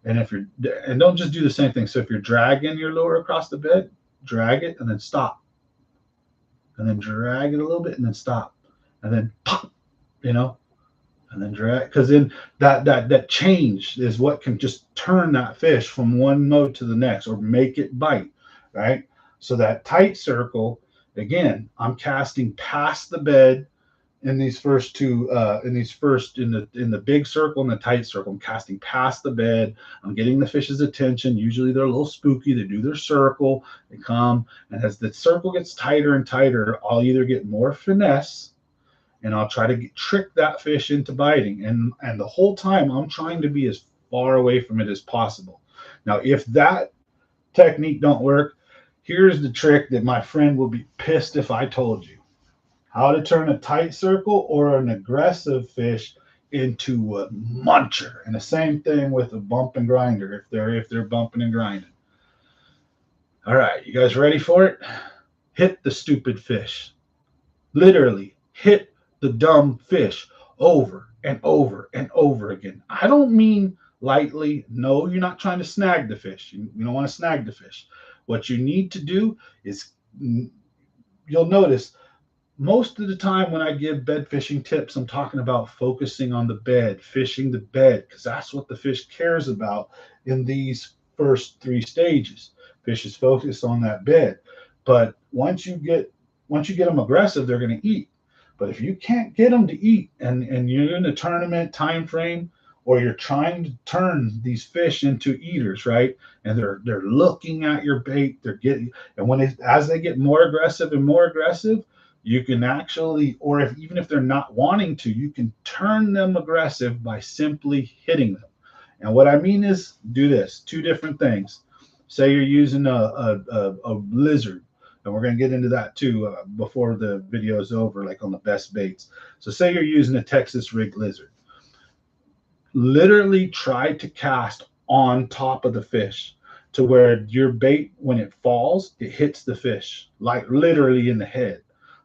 [SPEAKER 1] And don't just do the same thing. So if you're dragging your lure across the bed, drag it and then stop. And then drag it a little bit and then stop. And then pop, and then drag. Because then that change is what can just turn that fish from one mode to the next or make it bite, right? So that tight circle, again, I'm casting past the bed in these first two, in the big circle and the tight circle. I'm casting past the bed. I'm getting the fish's attention. Usually they're a little spooky. They do their circle. They come, and as the circle gets tighter and tighter, I'll either get more finesse, and I'll try to trick that fish into biting. And the whole time I'm trying to be as far away from it as possible. Now, if that technique don't work, here's the trick that my friend will be pissed if I told you. How to turn a tight circle or an aggressive fish into a muncher. And the same thing with a bump and grinder if they're bumping and grinding. All right, you guys ready for it? Hit the stupid fish. Literally hit the dumb fish over and over and over again. I don't mean lightly. No, you're not trying to snag the fish. You don't want to snag the fish. What you need to do is, you'll notice, most of the time when I give bed fishing tips, I'm talking about focusing on the bed, fishing the bed, because that's what the fish cares about in these first three stages. Fish is focused on that bed. But once you get them aggressive, they're going to eat. But if you can't get them to eat, and you're in a tournament time frame, or you're trying to turn these fish into eaters, right? And they're looking at your bait, as they get more aggressive and more aggressive, you can actually, or even if they're not wanting to, you can turn them aggressive by simply hitting them. And what I mean is, do this, two different things. Say you're using a lizard, and we're going to get into that too before the video is over, like on the best baits. So say you're using a Texas rig lizard. Literally try to cast on top of the fish to where your bait, when it falls, it hits the fish, like literally in the head.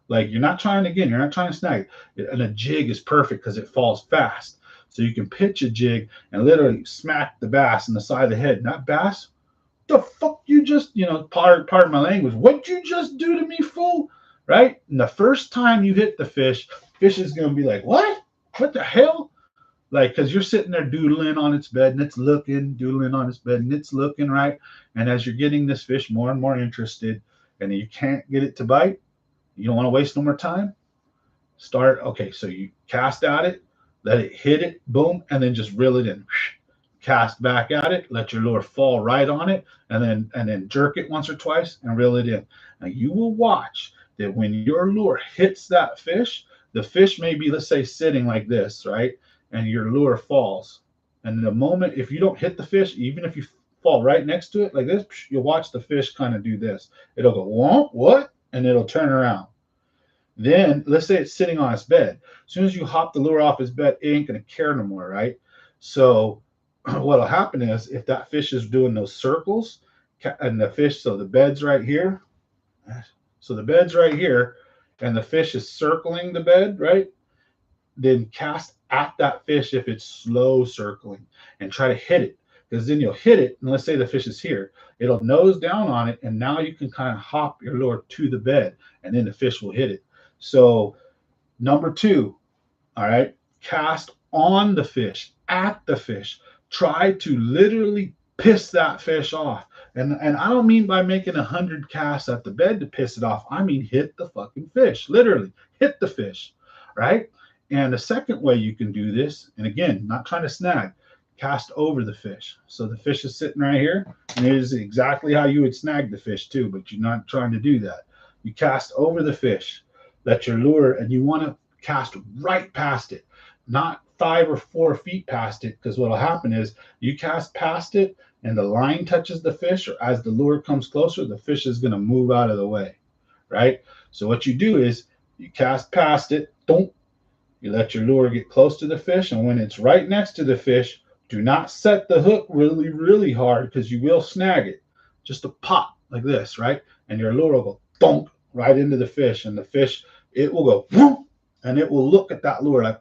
[SPEAKER 1] Like you're not trying to snag it. And a jig is perfect because it falls fast. So you can pitch a jig and literally smack the bass in the side of the head. Not bass, the fuck you just, pardon my language, what you just do to me, fool? Right? And the first time you hit the fish is going to be like, what? What the hell? Like, because you're sitting there doodling on its bed and it's looking, doodling on its bed and it's looking, right? And as you're getting this fish more and more interested and you can't get it to bite, you don't want to waste no more time. Okay, so you cast at it, let it hit it, boom, and then just reel it in. Cast back at it, let your lure fall right on it, and then jerk it once or twice and reel it in. Now you will watch that when your lure hits that fish, the fish may be, let's say, sitting like this, right? And your lure falls. And the moment, if you don't hit the fish, even if you fall right next to it like this, you'll watch the fish kind of do this. It'll go, what? And it'll turn around. Then let's say it's sitting on its bed. As soon as you hop the lure off its bed, it ain't gonna care no more, right? So what'll happen is if that fish is doing those circles and the fish, so the bed's right here. So the bed's right here and the fish is circling the bed, right? Then cast at that fish if it's slow circling and try to hit it, because then you'll hit it. And let's say the fish is here, it'll nose down on it. And now you can kind of hop your lure to the bed and then the fish will hit it. So number 2, all right, cast on the fish, at the fish. Try to literally piss that fish off. And I don't mean by making 100 casts at the bed to piss it off. I mean hit the fucking fish, literally hit the fish, right? And the second way you can do this, and again, not trying to snag, cast over the fish. So the fish is sitting right here, and it is exactly how you would snag the fish too, but you're not trying to do that. You cast over the fish, let your lure, and you want to cast right past it, not 5 or 4 feet past it, because what will happen is you cast past it and the line touches the fish, or as the lure comes closer, the fish is going to move out of the way, right? So what you do is you cast past it, don't, you let your lure get close to the fish, and when it's right next to the fish, do not set the hook really, really hard because you will snag it. Just a pop like this, right? And your lure will go thump right into the fish, and the fish, it will go whoop, and it will look at that lure like,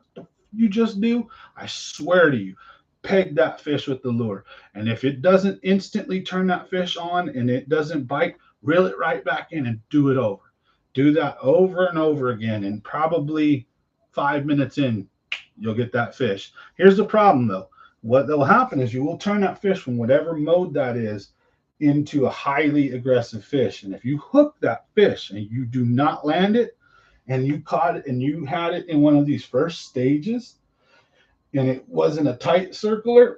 [SPEAKER 1] you just do? I swear to you, peg that fish with the lure. And if it doesn't instantly turn that fish on and it doesn't bite, reel it right back in and do it over. Do that over and over again, and probably 5 minutes in, you'll get that fish. Here's the problem though. What will happen is you will turn that fish from whatever mode that is into a highly aggressive fish. And if you hook that fish and you do not land it, and you caught it and you had it in one of these first stages and it wasn't a tight circler,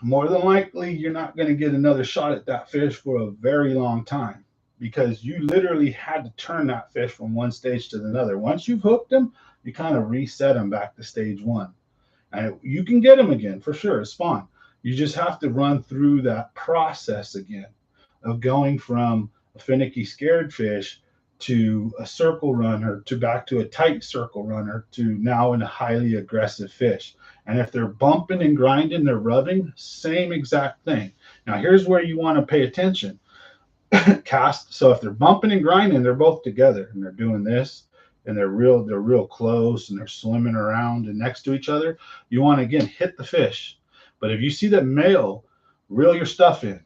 [SPEAKER 1] more than likely you're not going to get another shot at that fish for a very long time, because you literally had to turn that fish from one stage to another. Once you've hooked them, you kind of reset them back to stage 1. And you can get them again for sure. It's fun. You just have to run through that process again of going from a finicky, scared fish to a circle runner, to back to a tight circle runner, to now in a highly aggressive fish. And if they're bumping and grinding, they're rubbing, same exact thing. Now here's where you want to pay attention. Cast. So if they're bumping and grinding, they're both together and they're doing this, and they're real close and they're swimming around and next to each other. You want to again hit the fish. But if you see the male, reel your stuff in,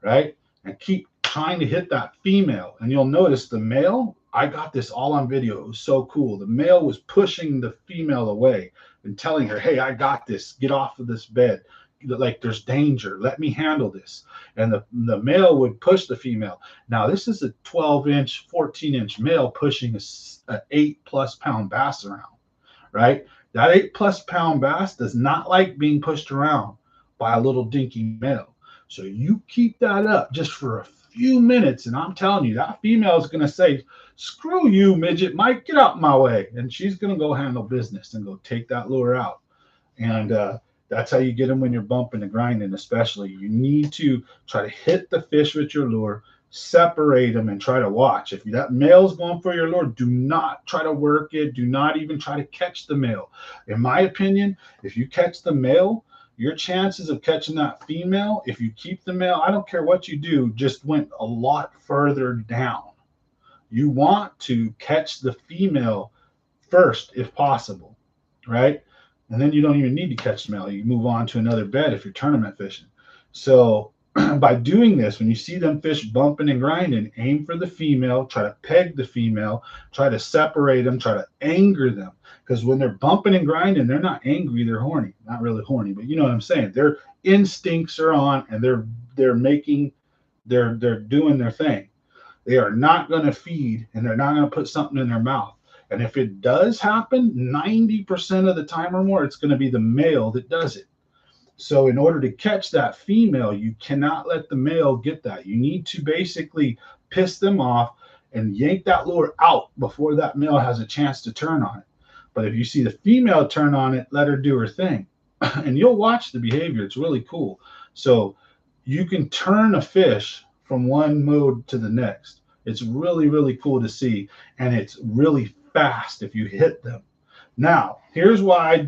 [SPEAKER 1] right? And keep trying to hit that female. And you'll notice the male, I got this all on video. It was so cool. The male was pushing the female away and telling her, hey, I got this. Get off of this bed. Like, there's danger. Let me handle this. And the male would push the female. Now, this is a 12-inch, 14-inch male pushing an 8+ pound bass around, right? That 8+ pound bass does not like being pushed around by a little dinky male. So you keep that up just for a few minutes, and I'm telling you, that female is going to say, screw you, midget Mike, get out my way. And she's going to go handle business and go take that lure out. And that's how you get them when you're bumping and grinding, especially. You need to try to hit the fish with your lure, separate them, and try to watch. If that male's going for your lure, do not try to work it. Do not even try to catch the male. In my opinion, if you catch the male, your chances of catching that female, if you keep the male, I don't care what you do, just went a lot further down. you want to catch the female first if possible, right? And then you don't even need to catch the male. You move on to another bed if you're tournament fishing. So by doing this, when you see them fish bumping and grinding, aim for the female, try to peg the female, try to separate them, try to anger them. Because when they're bumping and grinding, they're not angry, they're horny. Not really horny, but you know what I'm saying. Their instincts are on, and they're doing their thing. They are not going to feed, and they're not going to put something in their mouth. And if it does happen, 90% of the time or more, it's going to be the male that does it. So in order to catch that female, you cannot let the male get that. You need to basically piss them off and yank that lure out before that male has a chance to turn on it. But if you see the female turn on it, let her do her thing. And you'll watch the behavior. It's really cool. So you can turn a fish from one mode to the next. It's really, really cool to see. And it's really fast if you hit them. Now, here's why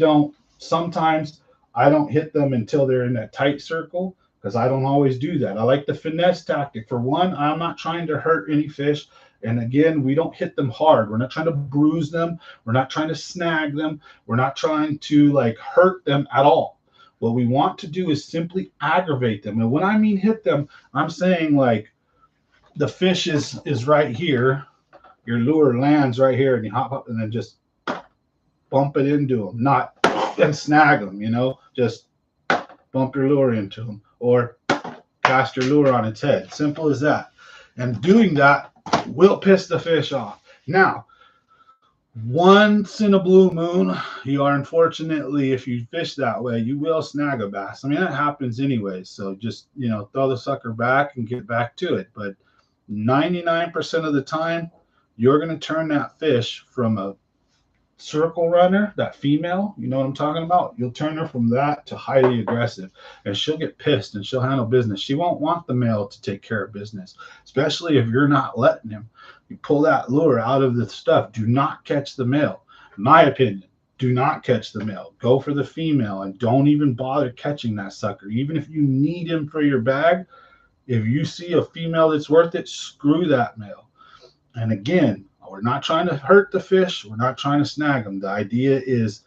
[SPEAKER 1] sometimes I don't hit them until they're in that tight circle, because I don't always do that. I like the finesse tactic. For one, I'm not trying to hurt any fish. And again, we don't hit them hard. We're not trying to bruise them. We're not trying to snag them. We're not trying to like hurt them at all. What we want to do is simply aggravate them. And when I mean hit them, I'm saying like the fish is right here. Your lure lands right here, and you hop up and then just bump it into them, not and snag them, you know, just bump your lure into them or cast your lure on its head. Simple as that. And doing that will piss the fish off. Now, once in a blue moon, you are unfortunately, if you fish that way, you will snag a bass. I mean, that happens anyways. So just, you know, throw the sucker back and get back to it. But 99% of the time, you're going to turn that fish from a circle runner, that female, you know what I'm talking about? You'll turn her from that to highly aggressive, and she'll get pissed and she'll handle business. She won't want the male to take care of business, especially if you're not letting him. You pull that lure out of the stuff. Do not catch the male. In my opinion, do not catch the male. Go for the female and don't even bother catching that sucker. Even if you need him for your bag, if you see a female that's worth it, screw that male. And again, we're not trying to hurt the fish. We're not trying to snag them. The idea is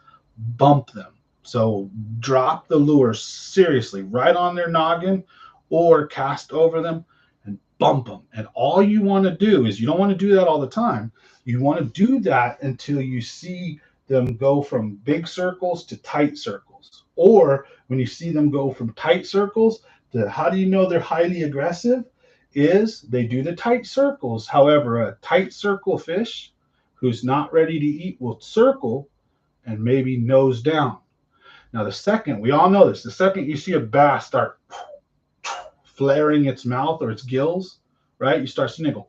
[SPEAKER 1] bump them. So drop the lure seriously right on their noggin or cast over them and bump them. And all you want to do is, you don't want to do that all the time. You want to do that until you see them go from big circles to tight circles. Or when you see them go from tight circles to, how do you know they're highly aggressive? Is they do the tight circles. However, a tight circle fish who's not ready to eat will circle and maybe nose down. Now, the second, we all know this, the second you see a bass start flaring its mouth or its gills, right? You start seeing it go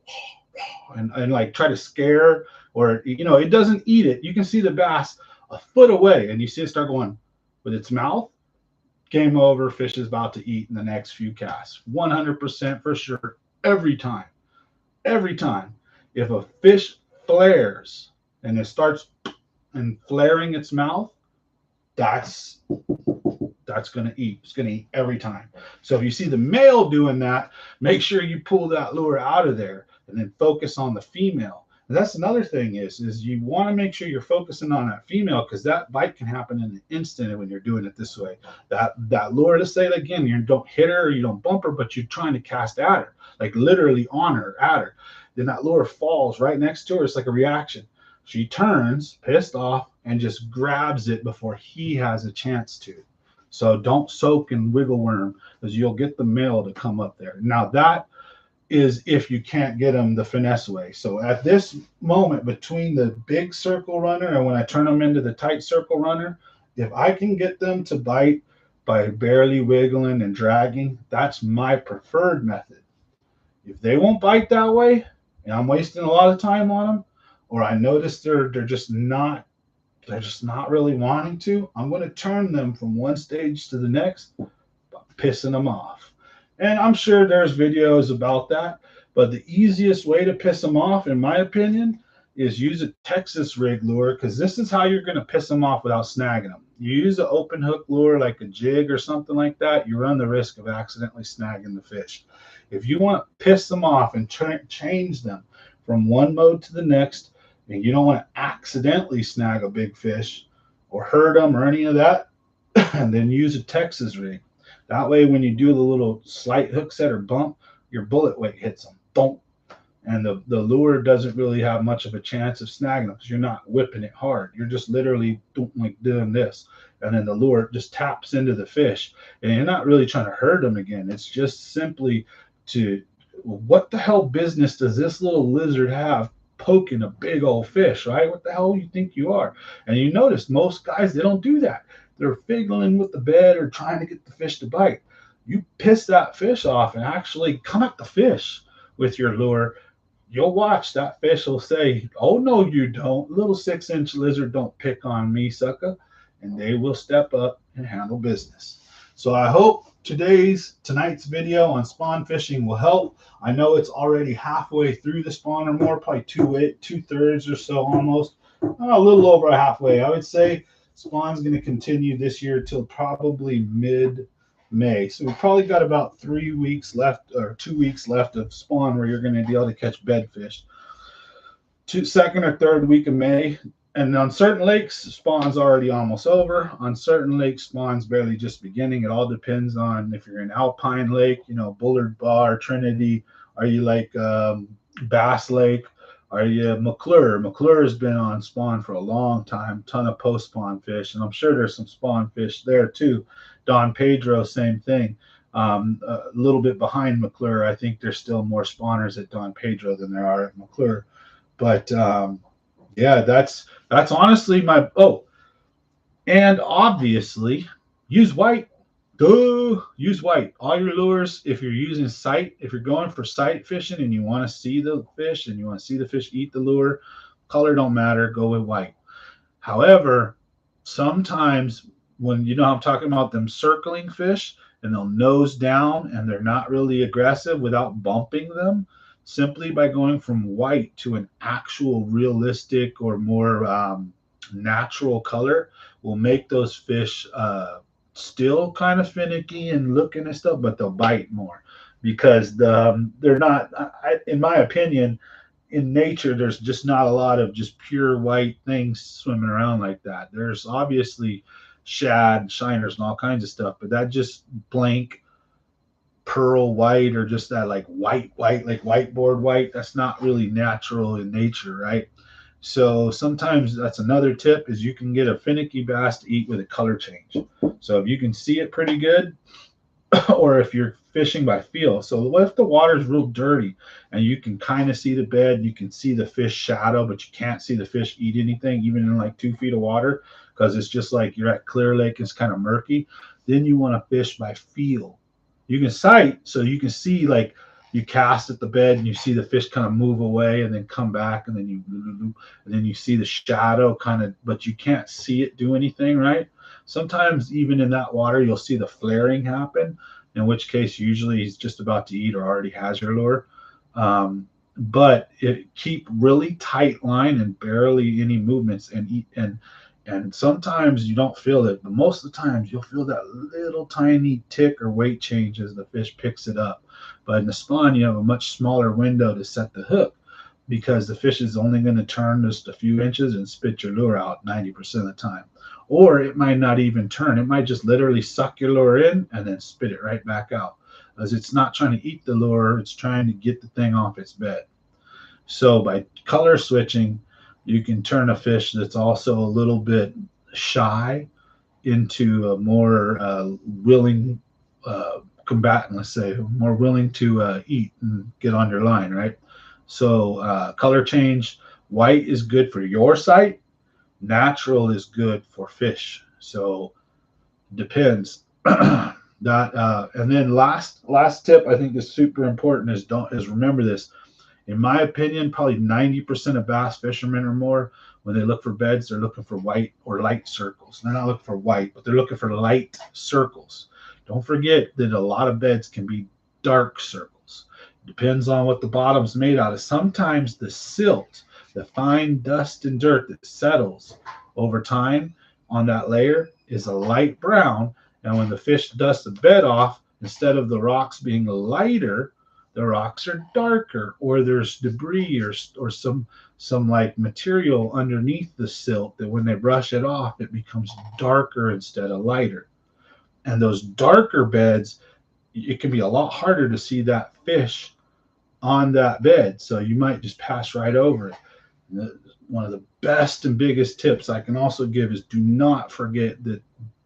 [SPEAKER 1] and like try to scare, or, you know, it doesn't eat it. You can see the bass a foot away and you see it start going with its mouth. Game over. Fish is about to eat in the next few casts. 100% for sure. Every time. Every time. If a fish flares and it starts and flaring its mouth, that's going to eat. It's going to eat every time. So if you see the male doing that, make sure you pull that lure out of there and then focus on the female. And that's another thing is you want to make sure you're focusing on that female, because that bite can happen in an instant when you're doing it this way. That lure, let's say it again, you don't hit her or you don't bump her, but you're trying to cast at her, like literally on her, at her. Then that lure falls right next to her. It's like a reaction. She turns, pissed off, and just grabs it before he has a chance to. So don't soak and wiggle worm, because you'll get the male to come up there. Now that is if you can't get them the finesse way. So at this moment between the big circle runner and when I turn them into the tight circle runner, if I can get them to bite by barely wiggling and dragging, that's my preferred method. If they won't bite that way and I'm wasting a lot of time on them, or I notice they're just not really wanting to, I'm going to turn them from one stage to the next by pissing them off. And I'm sure there's videos about that, but the easiest way to piss them off, in my opinion, is use a Texas rig lure, because this is how you're going to piss them off without snagging them. You use an open hook lure like a jig or something like that, you run the risk of accidentally snagging the fish. If you want to piss them off and change them from one mode to the next, and you don't want to accidentally snag a big fish or hurt them or any of that, and then use a Texas rig. That way, when you do the little slight hook set or bump, your bullet weight hits them. Don't. And the lure doesn't really have much of a chance of snagging them because you're not whipping it hard. You're just literally like doing this. And then the lure just taps into the fish. And you're not really trying to hurt them again. It's just simply to, what the hell business does this little lizard have poking a big old fish, right? What the hell do you think you are? And you notice most guys, they don't do that. They're fiddling with the bed or trying to get the fish to bite. You piss that fish off and actually come at the fish with your lure. You'll watch that fish will say, "Oh no, you don't. Little 6-inch lizard don't pick on me, sucker." And they will step up and handle business. So I hope tonight's video on spawn fishing will help. I know it's already halfway through the spawn or more, probably 2/3 or so almost. A little over halfway. I would say spawn's going to continue this year till probably mid-May. So we've probably got about 3 weeks left or 2 weeks left of spawn where you're going to be able to catch bedfish. Second or third week of May. And on certain lakes, spawn's already almost over. On certain lakes, spawn's barely just beginning. It all depends on if you're in Alpine Lake, Bullard Bar, Trinity. Are you like Bass Lake? Are you McClure? McClure has been on spawn for a long time. Ton of post-spawn fish. And I'm sure there's some spawn fish there too. Don Pedro, same thing. A little bit behind McClure. I think there's still more spawners at Don Pedro than there are at McClure. But yeah, that's honestly my and obviously use white. Use white. All your lures, if you're using sight, if you're going for sight fishing and you want to see the fish and you want to see the fish eat the lure, color don't matter, go with white. However, sometimes when I'm talking about them circling fish and they'll nose down and they're not really aggressive without bumping them, simply by going from white to an actual realistic or more natural color will make those fish still kind of finicky and looking and stuff, but they'll bite more because they're not, in my opinion, in nature, there's just not a lot of just pure white things swimming around like that. There's obviously shad, shiners, and all kinds of stuff, but that just blank pearl white or just that like white, like whiteboard white, that's not really natural in nature, right? So sometimes that's another tip is you can get a finicky bass to eat with a color change. So if you can see it pretty good, or if you're fishing by feel. So what if the water is real dirty and you can kind of see the bed, you can see the fish shadow, but you can't see the fish eat anything, even in like 2 feet of water, because it's just like you're at Clear Lake, it's kind of murky. Then you want to fish by feel. You can sight, so you can see, like you cast at the bed and you see the fish kind of move away and then come back, and then you see the shadow kind of, but you can't see it do anything, right? Sometimes even in that water, you'll see the flaring happen, in which case usually he's just about to eat or already has your lure. But keep really tight line and barely any movements and eat. And sometimes you don't feel it, but most of the times you'll feel that little tiny tick or weight change as the fish picks it up. But in the spawn, you have a much smaller window to set the hook because the fish is only going to turn just a few inches and spit your lure out 90% of the time. Or it might not even turn. It might just literally suck your lure in and then spit it right back out. As it's not trying to eat the lure, it's trying to get the thing off its bed. So by color switching, you can turn a fish that's also a little bit shy into a more willing combatant, let's say, more willing to eat and get on your line, right? So color change, white is good for your sight, natural is good for fish. So depends. And then last tip I think is super important is remember this. In my opinion, probably 90% of bass fishermen or more, when they look for beds, they're looking for white or light circles. They're not looking for white, but they're looking for light circles. Don't forget that a lot of beds can be dark circles. Depends on what the bottom's made out of. Sometimes the silt, the fine dust and dirt that settles over time on that layer is a light brown. And when the fish dusts the bed off, instead of the rocks being lighter, the rocks are darker, or there's debris or some like material underneath the silt that when they brush it off, it becomes darker instead of lighter. And those darker beds, it can be a lot harder to see that fish on that bed. So you might just pass right over it. One of the best and biggest tips I can also give is do not forget that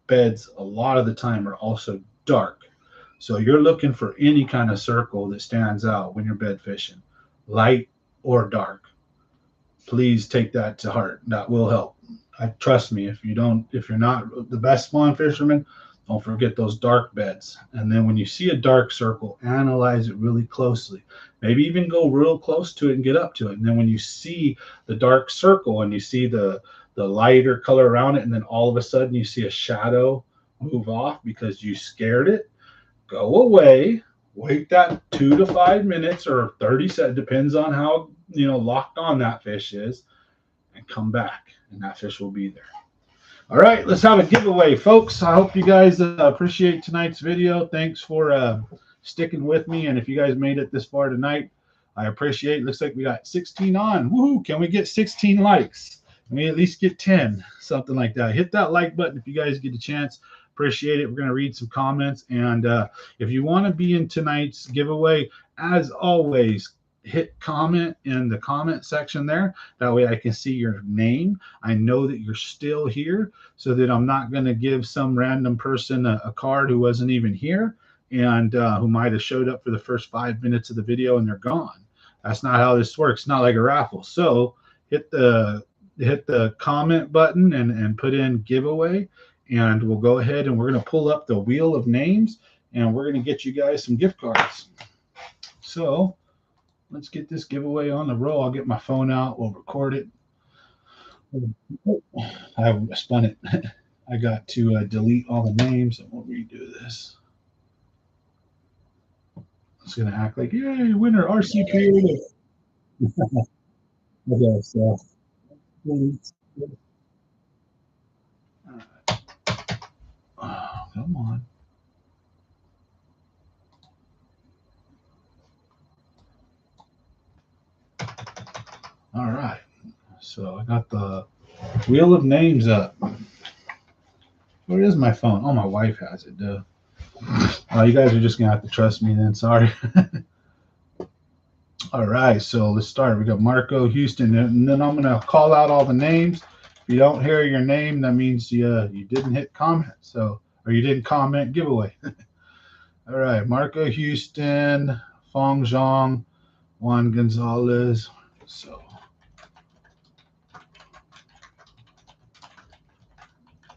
[SPEAKER 1] beds a lot of the time are also dark. So you're looking for any kind of circle that stands out when you're bed fishing, light or dark. Please take that to heart. That will help. Trust me, if you're not the best spawn fisherman, don't forget those dark beds. And then when you see a dark circle, analyze it really closely. Maybe even go real close to it and get up to it. And then when you see the dark circle and you see the lighter color around it, and then all of a sudden you see a shadow move off because you scared it, go away, wait that 2 to 5 minutes or 30 seconds, depends on how locked on that fish is, and come back, and that fish will be there. All right, let's have a giveaway, folks. I hope you guys appreciate tonight's video. Thanks for sticking with me, and if you guys made it this far tonight, I appreciate it. Looks like we got 16 on. Woohoo! Can we get 16 likes? Can we at least get 10? Something like that. Hit that like button if you guys get a chance. Appreciate it. We're going to read some comments, and if you want to be in tonight's giveaway, as always, hit comment in the comment section there. That way I can see your name. I know that you're still here, so that I'm not going to give some random person a card who wasn't even here and who might have showed up for the first 5 minutes of the video and they're gone. That's not how this works. It's not like a raffle. So hit the comment button and put in giveaway, and we'll go ahead and we're going to pull up the wheel of names, and we're going to get you guys some gift cards. So let's get this giveaway on the roll. I'll get my phone out. We'll record it. I spun it. I got to delete all the names, and we'll redo this. It's going to act like, yay, winner, RC Creative. Okay, so oh, come on. All right, so I got the wheel of names up. Where is my phone? Oh, my wife has it, duh. Oh, you guys are just gonna have to trust me then. Sorry. All right, so let's start. We got Marco, Houston, and then I'm gonna call out all the names. If you don't hear your name, that means you didn't hit comment, or you didn't comment giveaway. All right, Marco, Houston, Fong Zhang, Juan Gonzalez. So.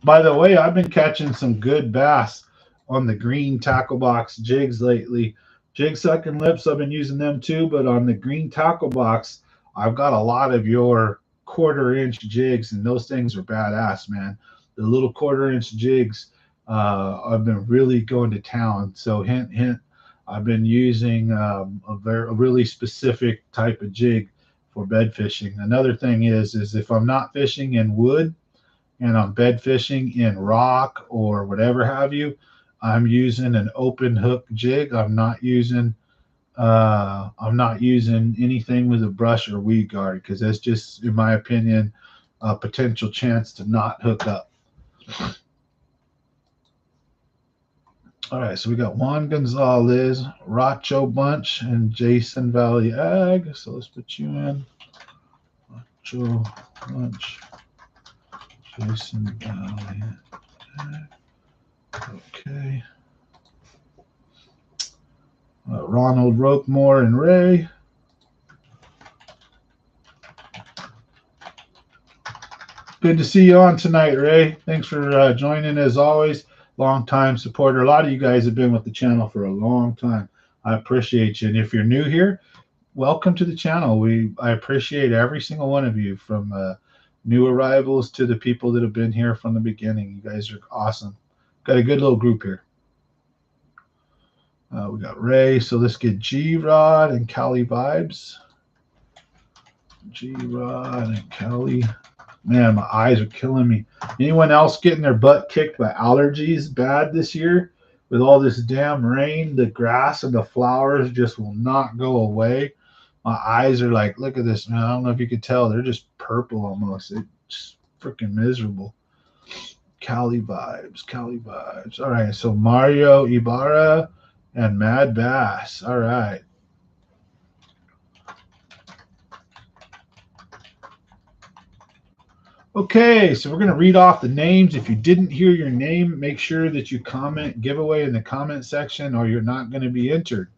[SPEAKER 1] By the way, I've been catching some good bass on the green tackle box jigs lately. Jig sucking lips, I've been using them too, but on the green tackle box, I've got a lot of your 1/4-inch jigs, and those things are badass, man. The little 1/4-inch jigs, I've been really going to town. So hint, hint, I've been using a really specific type of jig for bed fishing. Another thing is if I'm not fishing in wood, and I'm bed fishing in rock or whatever have you, I'm using an open hook jig. I'm not using anything with a brush or weed guard, because that's just, in my opinion, a potential chance to not hook up. All right, so we got Juan Gonzalez, Racho Bunch, and Jason Valley Ag. So let's put you in. Racho Bunch. Jason Valley. Okay. Ronald Roquemore and Ray. Good to see you on tonight, Ray. Thanks for joining as always. Long-time supporter. A lot of you guys have been with the channel for a long time. I appreciate you. And if you're new here, welcome to the channel. I appreciate every single one of you, from new arrivals to the people that have been here from the beginning. You guys are awesome. Got a good little group here. We got Ray. So let's get G-Rod and Cali Vibes. G-Rod and Cali. Man, my eyes are killing me. Anyone else getting their butt kicked by allergies bad this year? with all this damn rain, the grass and the flowers just will not go away. My eyes are like, look at this, man. I don't know if you could tell. They're just purple almost. It's freaking miserable. Cali vibes, Cali vibes. All right, so Mario Ibarra and Mad Bass. All right. Okay, so we're going to read off the names. If you didn't hear your name, make sure that you comment giveaway in the comment section or you're not going to be entered.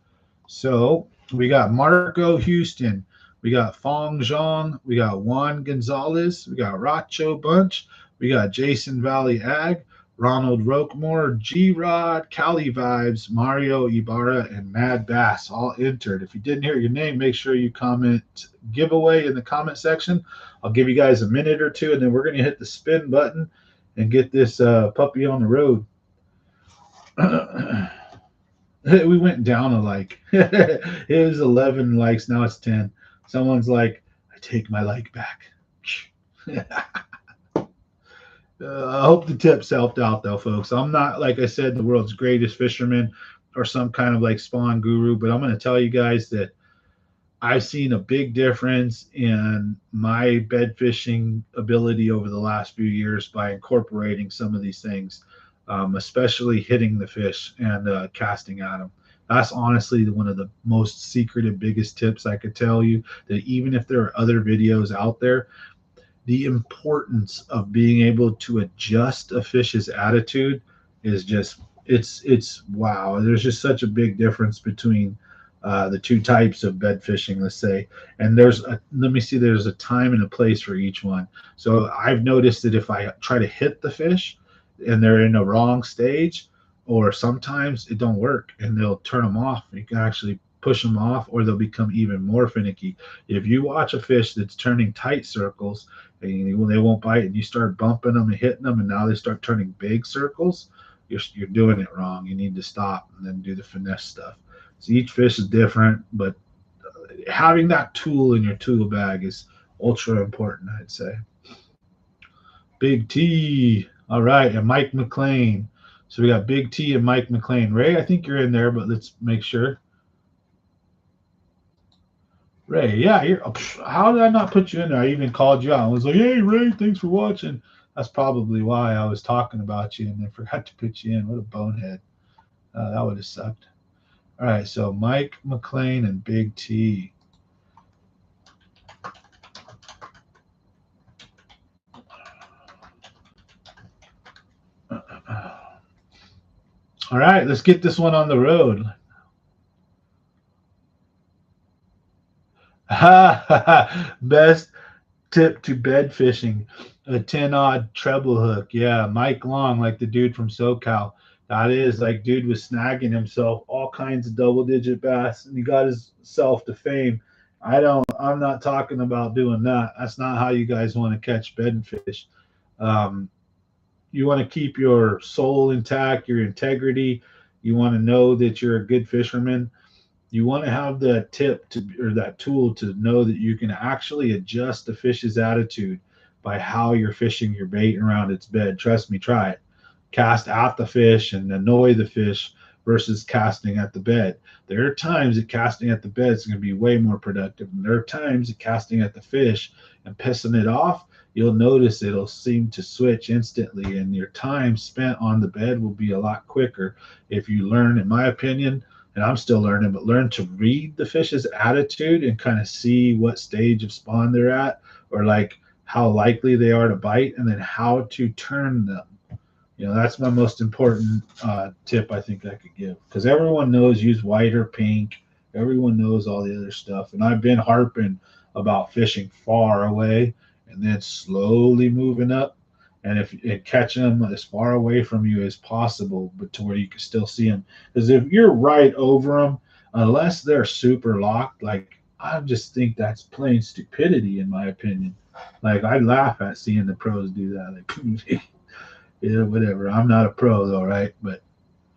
[SPEAKER 1] So we got Marco Houston, we got Fong Zhang, we got Juan Gonzalez, we got Racho Bunch, we got Jason Valley Ag, Ronald Roquemore, G Rod, Cali Vibes, Mario Ibarra, and Mad Bass all entered. If you didn't hear your name, make sure you comment giveaway in the comment section. I'll give you guys a minute or two, and then we're going to hit the spin button and get this puppy on the road. We went down a like. It was 11 likes. Now it's 10. Someone's like, I take my like back. I hope the tips helped out, though, folks. I'm not, like I said, the world's greatest fisherman or some kind of like spawn guru, but I'm going to tell you guys that I've seen a big difference in my bed fishing ability over the last few years by incorporating some of these things, especially hitting the fish and casting at them. That's honestly one of the most secretive, biggest tips I could tell you, that even if there are other videos out there, the importance of being able to adjust a fish's attitude is just, it's wow. There's just such a big difference between the two types of bed fishing, let's say. And there's a time and a place for each one. So I've noticed that if I try to hit the fish and they're in the wrong stage, or sometimes it don't work and they'll turn them off. You can actually push them off, or they'll become even more finicky. If you watch a fish that's turning tight circles and they won't bite, and you start bumping them and hitting them, and now they start turning big circles, you're doing it wrong. You need to stop and then do the finesse stuff. So each fish is different, but having that tool in your tool bag is ultra important, I'd say. Big T. All right, and Mike McLean. So we got Big T and Mike McLean. Ray, I think you're in there, but let's make sure. Ray, yeah, how did I not put you in there? I even called you out. I was like, hey, Ray, thanks for watching. That's probably why I was talking about you and then forgot to put you in. What a bonehead. That would have sucked. All right, so Mike McLean and Big T. All right, let's get this one on the road. Best tip to bed fishing, a 10-odd treble hook. Yeah, Mike Long, like the dude from SoCal. That is, like, dude was snagging himself all kinds of double-digit bass, and he got himself to fame. I'm not talking about doing that. That's not how you guys want to catch bed fish. You want to keep your soul intact, your integrity. You want to know that you're a good fisherman. You want to have that tip or that tool to know that you can actually adjust the fish's attitude by how you're fishing your bait around its bed. Trust me, try it. Cast at the fish and annoy the fish versus casting at the bed. There are times that casting at the bed is going to be way more productive. And there are times that casting at the fish and pissing it off, you'll notice it'll seem to switch instantly, and your time spent on the bed will be a lot quicker if you learn, in my opinion, and I'm still learning, but learn to read the fish's attitude and kind of see what stage of spawn they're at, or like how likely they are to bite, and then how to turn them. That's my most important tip I think I could give, because everyone knows use white or pink. Everyone knows all the other stuff, and I've been harping about fishing far away and then slowly moving up, and catching them as far away from you as possible, but to where you can still see them. Because if you're right over them, unless they're super locked, like, I just think that's plain stupidity, in my opinion. Like, I laugh at seeing the pros do that. Like, yeah, whatever. I'm not a pro, though, right? But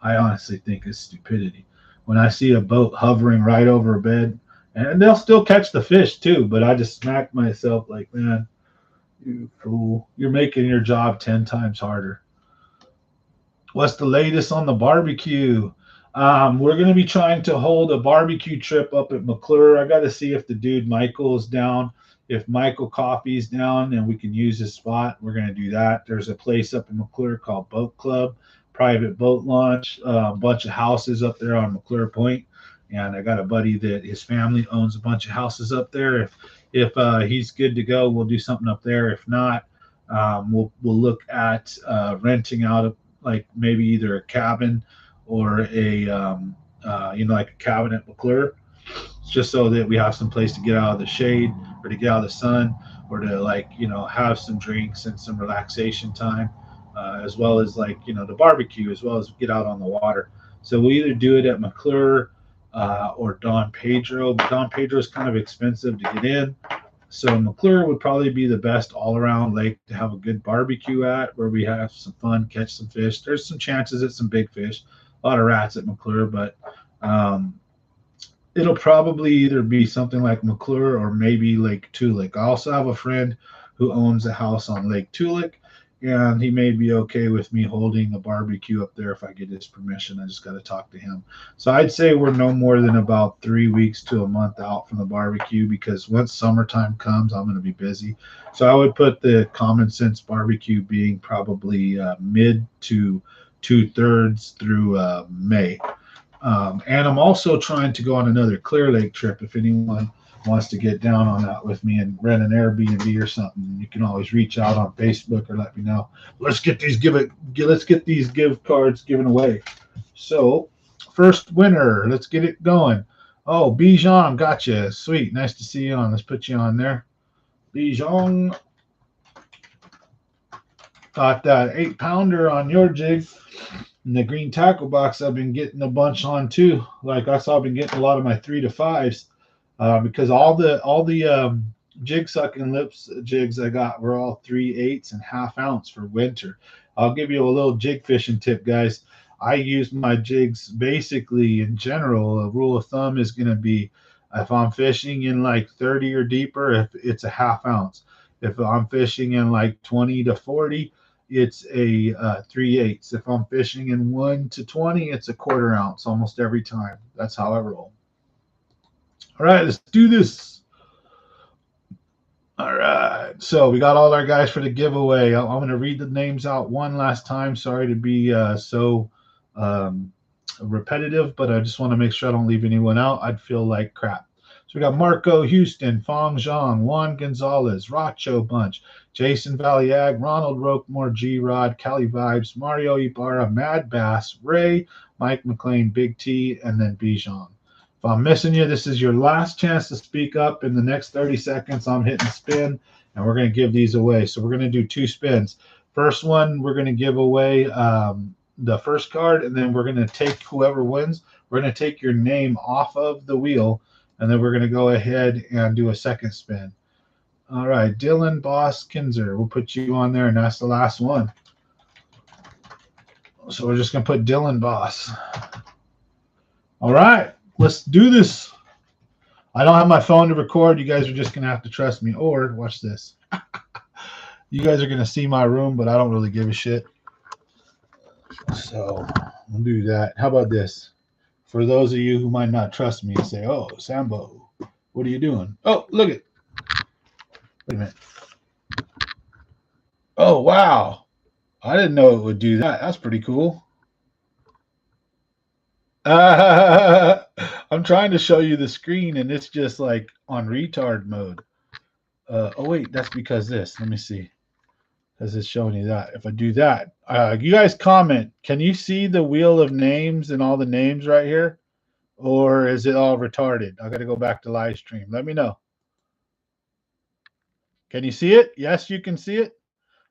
[SPEAKER 1] I honestly think it's stupidity. When I see a boat hovering right over a bed, and they'll still catch the fish too, but I just smack myself like, man, you fool. You're making your job 10 times harder. What's the latest on the barbecue? We're going to be trying to hold a barbecue trip up at McClure. I got to see if the dude Michael is down. If Michael Coffey's down and we can use his spot, we're going to do that. There's a place up in McClure called Boat Club, private boat launch, a bunch of houses up there on McClure Point. And I got a buddy that his family owns a bunch of houses up there. If he's good to go, we'll do something up there. If not, we'll look at renting out like maybe either a cabin or a like a cabin at McClure, just so that we have some place to get out of the shade or to get out of the sun or to have some drinks and some relaxation time, as well as the barbecue, as well as get out on the water. So we'll either do it at McClure or Don Pedro. But Don Pedro is kind of expensive to get in. So McClure would probably be the best all-around lake to have a good barbecue at, where we have some fun, catch some fish. There's some chances at some big fish, a lot of rats at McClure, but um, it'll probably either be something like McClure or maybe Lake Tulik. I also have a friend who owns a house on Lake Tulik, and he may be okay with me holding a barbecue up there if I get his permission. I just got to talk to him. So I'd say we're no more than about 3 weeks to a month out from the barbecue, because once summertime comes, I'm going to be busy. So I would put the common sense barbecue being probably mid to 2/3 through May. And I'm also trying to go on another Clear Lake trip. If anyone wants to get down on that with me and rent an Airbnb or something, you can always reach out on Facebook or let me know. Let's get these gift cards given away. So, first winner, let's get it going. Oh, Bijan, gotcha. Sweet. Nice to see you on. Let's put you on there. Bijan, got that 8 pounder on your jig. And the green tackle box, I've been getting a bunch on too. Like I saw, I've been getting a lot of my 3 to 5s because all the jig sucking lips jigs I got were all 3/8 and half ounce for winter. I'll give you a little jig fishing tip, guys. I use my jigs basically in general. A rule of thumb is going to be if I'm fishing in like 30 or deeper, if it's a half ounce. If I'm fishing in like 20 to 40, it's a 3/8. If I'm fishing in 1 to 20, it's a quarter ounce almost every time. That's how I roll. All right, let's do this. All right, so we got all our guys for the giveaway. I'm going to read the names out one last time. Sorry to be so um, repetitive, but I just want to make sure I don't leave anyone out. I'd feel like crap. So we got Marco Houston, Fong Zhang, Juan Gonzalez, Racho Bunch, Jason Valiag, Ronald Roquemore, G Rod, Cali Vibes, Mario Ibarra, Mad Bass, Ray, Mike McLean, Big T, and then Bijan. If I'm missing you, this is your last chance to speak up. In the next 30 seconds, I'm hitting spin, and we're going to give these away. So we're going to do 2 spins. First one, we're going to give away the first card, and then we're going to take whoever wins. We're going to take your name off of the wheel, and then we're going to go ahead and do a second spin. All right, Dylan Boss Kinzer. We'll put you on there, and that's the last one. So we're just going to put Dylan Boss. All right. Let's do this. I don't have my phone to record. You guys are just going to have to trust me. Or, watch this. You guys are going to see my room, but I don't really give a shit. So, we'll do that. How about this? For those of you who might not trust me and say, oh, Sambo, what are you doing? Oh, look it. Wait a minute. Oh, wow. I didn't know it would do that. That's pretty cool. I'm trying to show you the screen, and it's just like on retard mode. Oh, wait, that's because this. Let me see. Because it's showing you that. If I do that, you guys comment. Can you see the wheel of names and all the names right here? Or is it all retarded? I got to go back to live stream. Let me know. Can you see it? Yes, you can see it.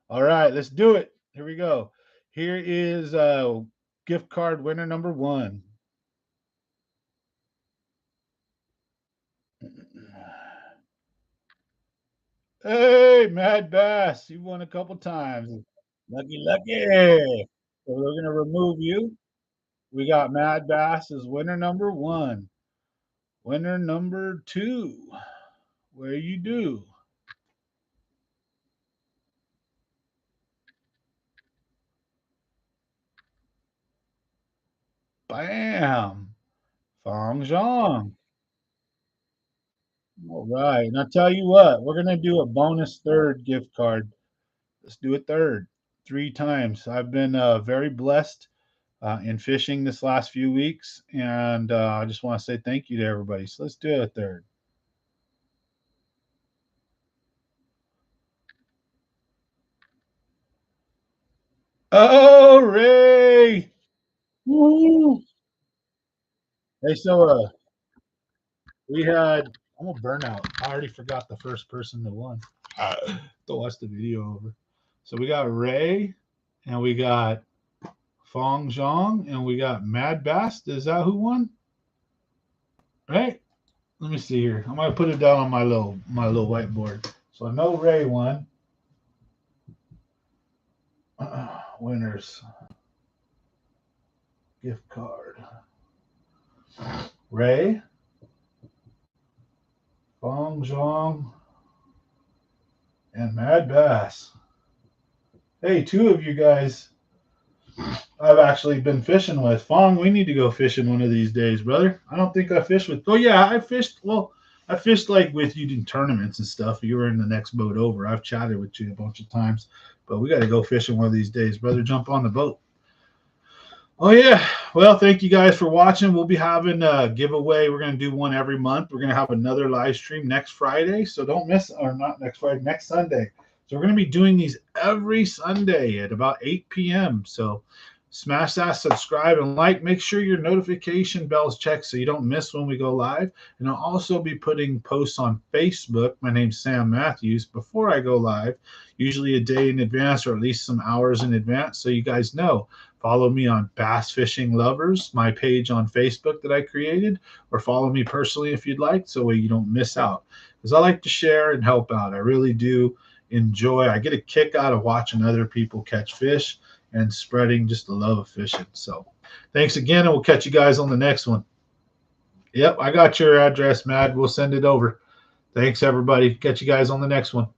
[SPEAKER 1] All right, let's do it. Here we go. Here is gift card winner number 1. Hey, Mad Bass, you won a couple times. Lucky, lucky. So we're going to remove you. We got Mad Bass as winner number 1. Winner number 2. Where you do? Bam. Fong Zhong. All right. And I'll tell you what, we're going to do a bonus third gift card. Let's do a third 3 times. I've been very blessed in fishing this last few weeks. And I just want to say thank you to everybody. So let's do a third. Oh, Ray. Woo. Hey, so we had, I'm a burnout. I already forgot the first person that won. To watch the video over. So we got Ray, and we got Fong Zhong, and we got Mad Bass. Is that who won? Right? Let me see here. I'm gonna put it down on my little whiteboard. So I know Ray won. Winners gift card. Ray, Fong Zhong, and Mad Bass. Hey, 2 of you guys I've actually been fishing with. Fong, we need to go fishing one of these days, brother. I don't think I fished with. Oh yeah, I fished. Well, I fished like with you in tournaments and stuff. You were in the next boat over. I've chatted with you a bunch of times, but we got to go fishing one of these days, brother. Jump on the boat. Oh yeah. Well, thank you guys for watching. We'll be having a giveaway. We're gonna do one every month. We're gonna have another live stream next Friday, so don't miss. Or not next Friday, next Sunday. So we're gonna be doing these every Sunday at about 8 p.m. So smash that subscribe and like. Make sure your notification bells checked so you don't miss when we go live. And I'll also be putting posts on Facebook. My name's Sam Matthews. Before I go live, usually a day in advance or at least some hours in advance, so you guys know. Follow me on Bass Fishing Lovers, my page on Facebook that I created, or follow me personally if you'd like, so you don't miss out. Because I like to share and help out. I really do enjoy. I get a kick out of watching other people catch fish and spreading just the love of fishing. So thanks again, and we'll catch you guys on the next one. Yep, I got your address, Mad. We'll send it over. Thanks, everybody. Catch you guys on the next one.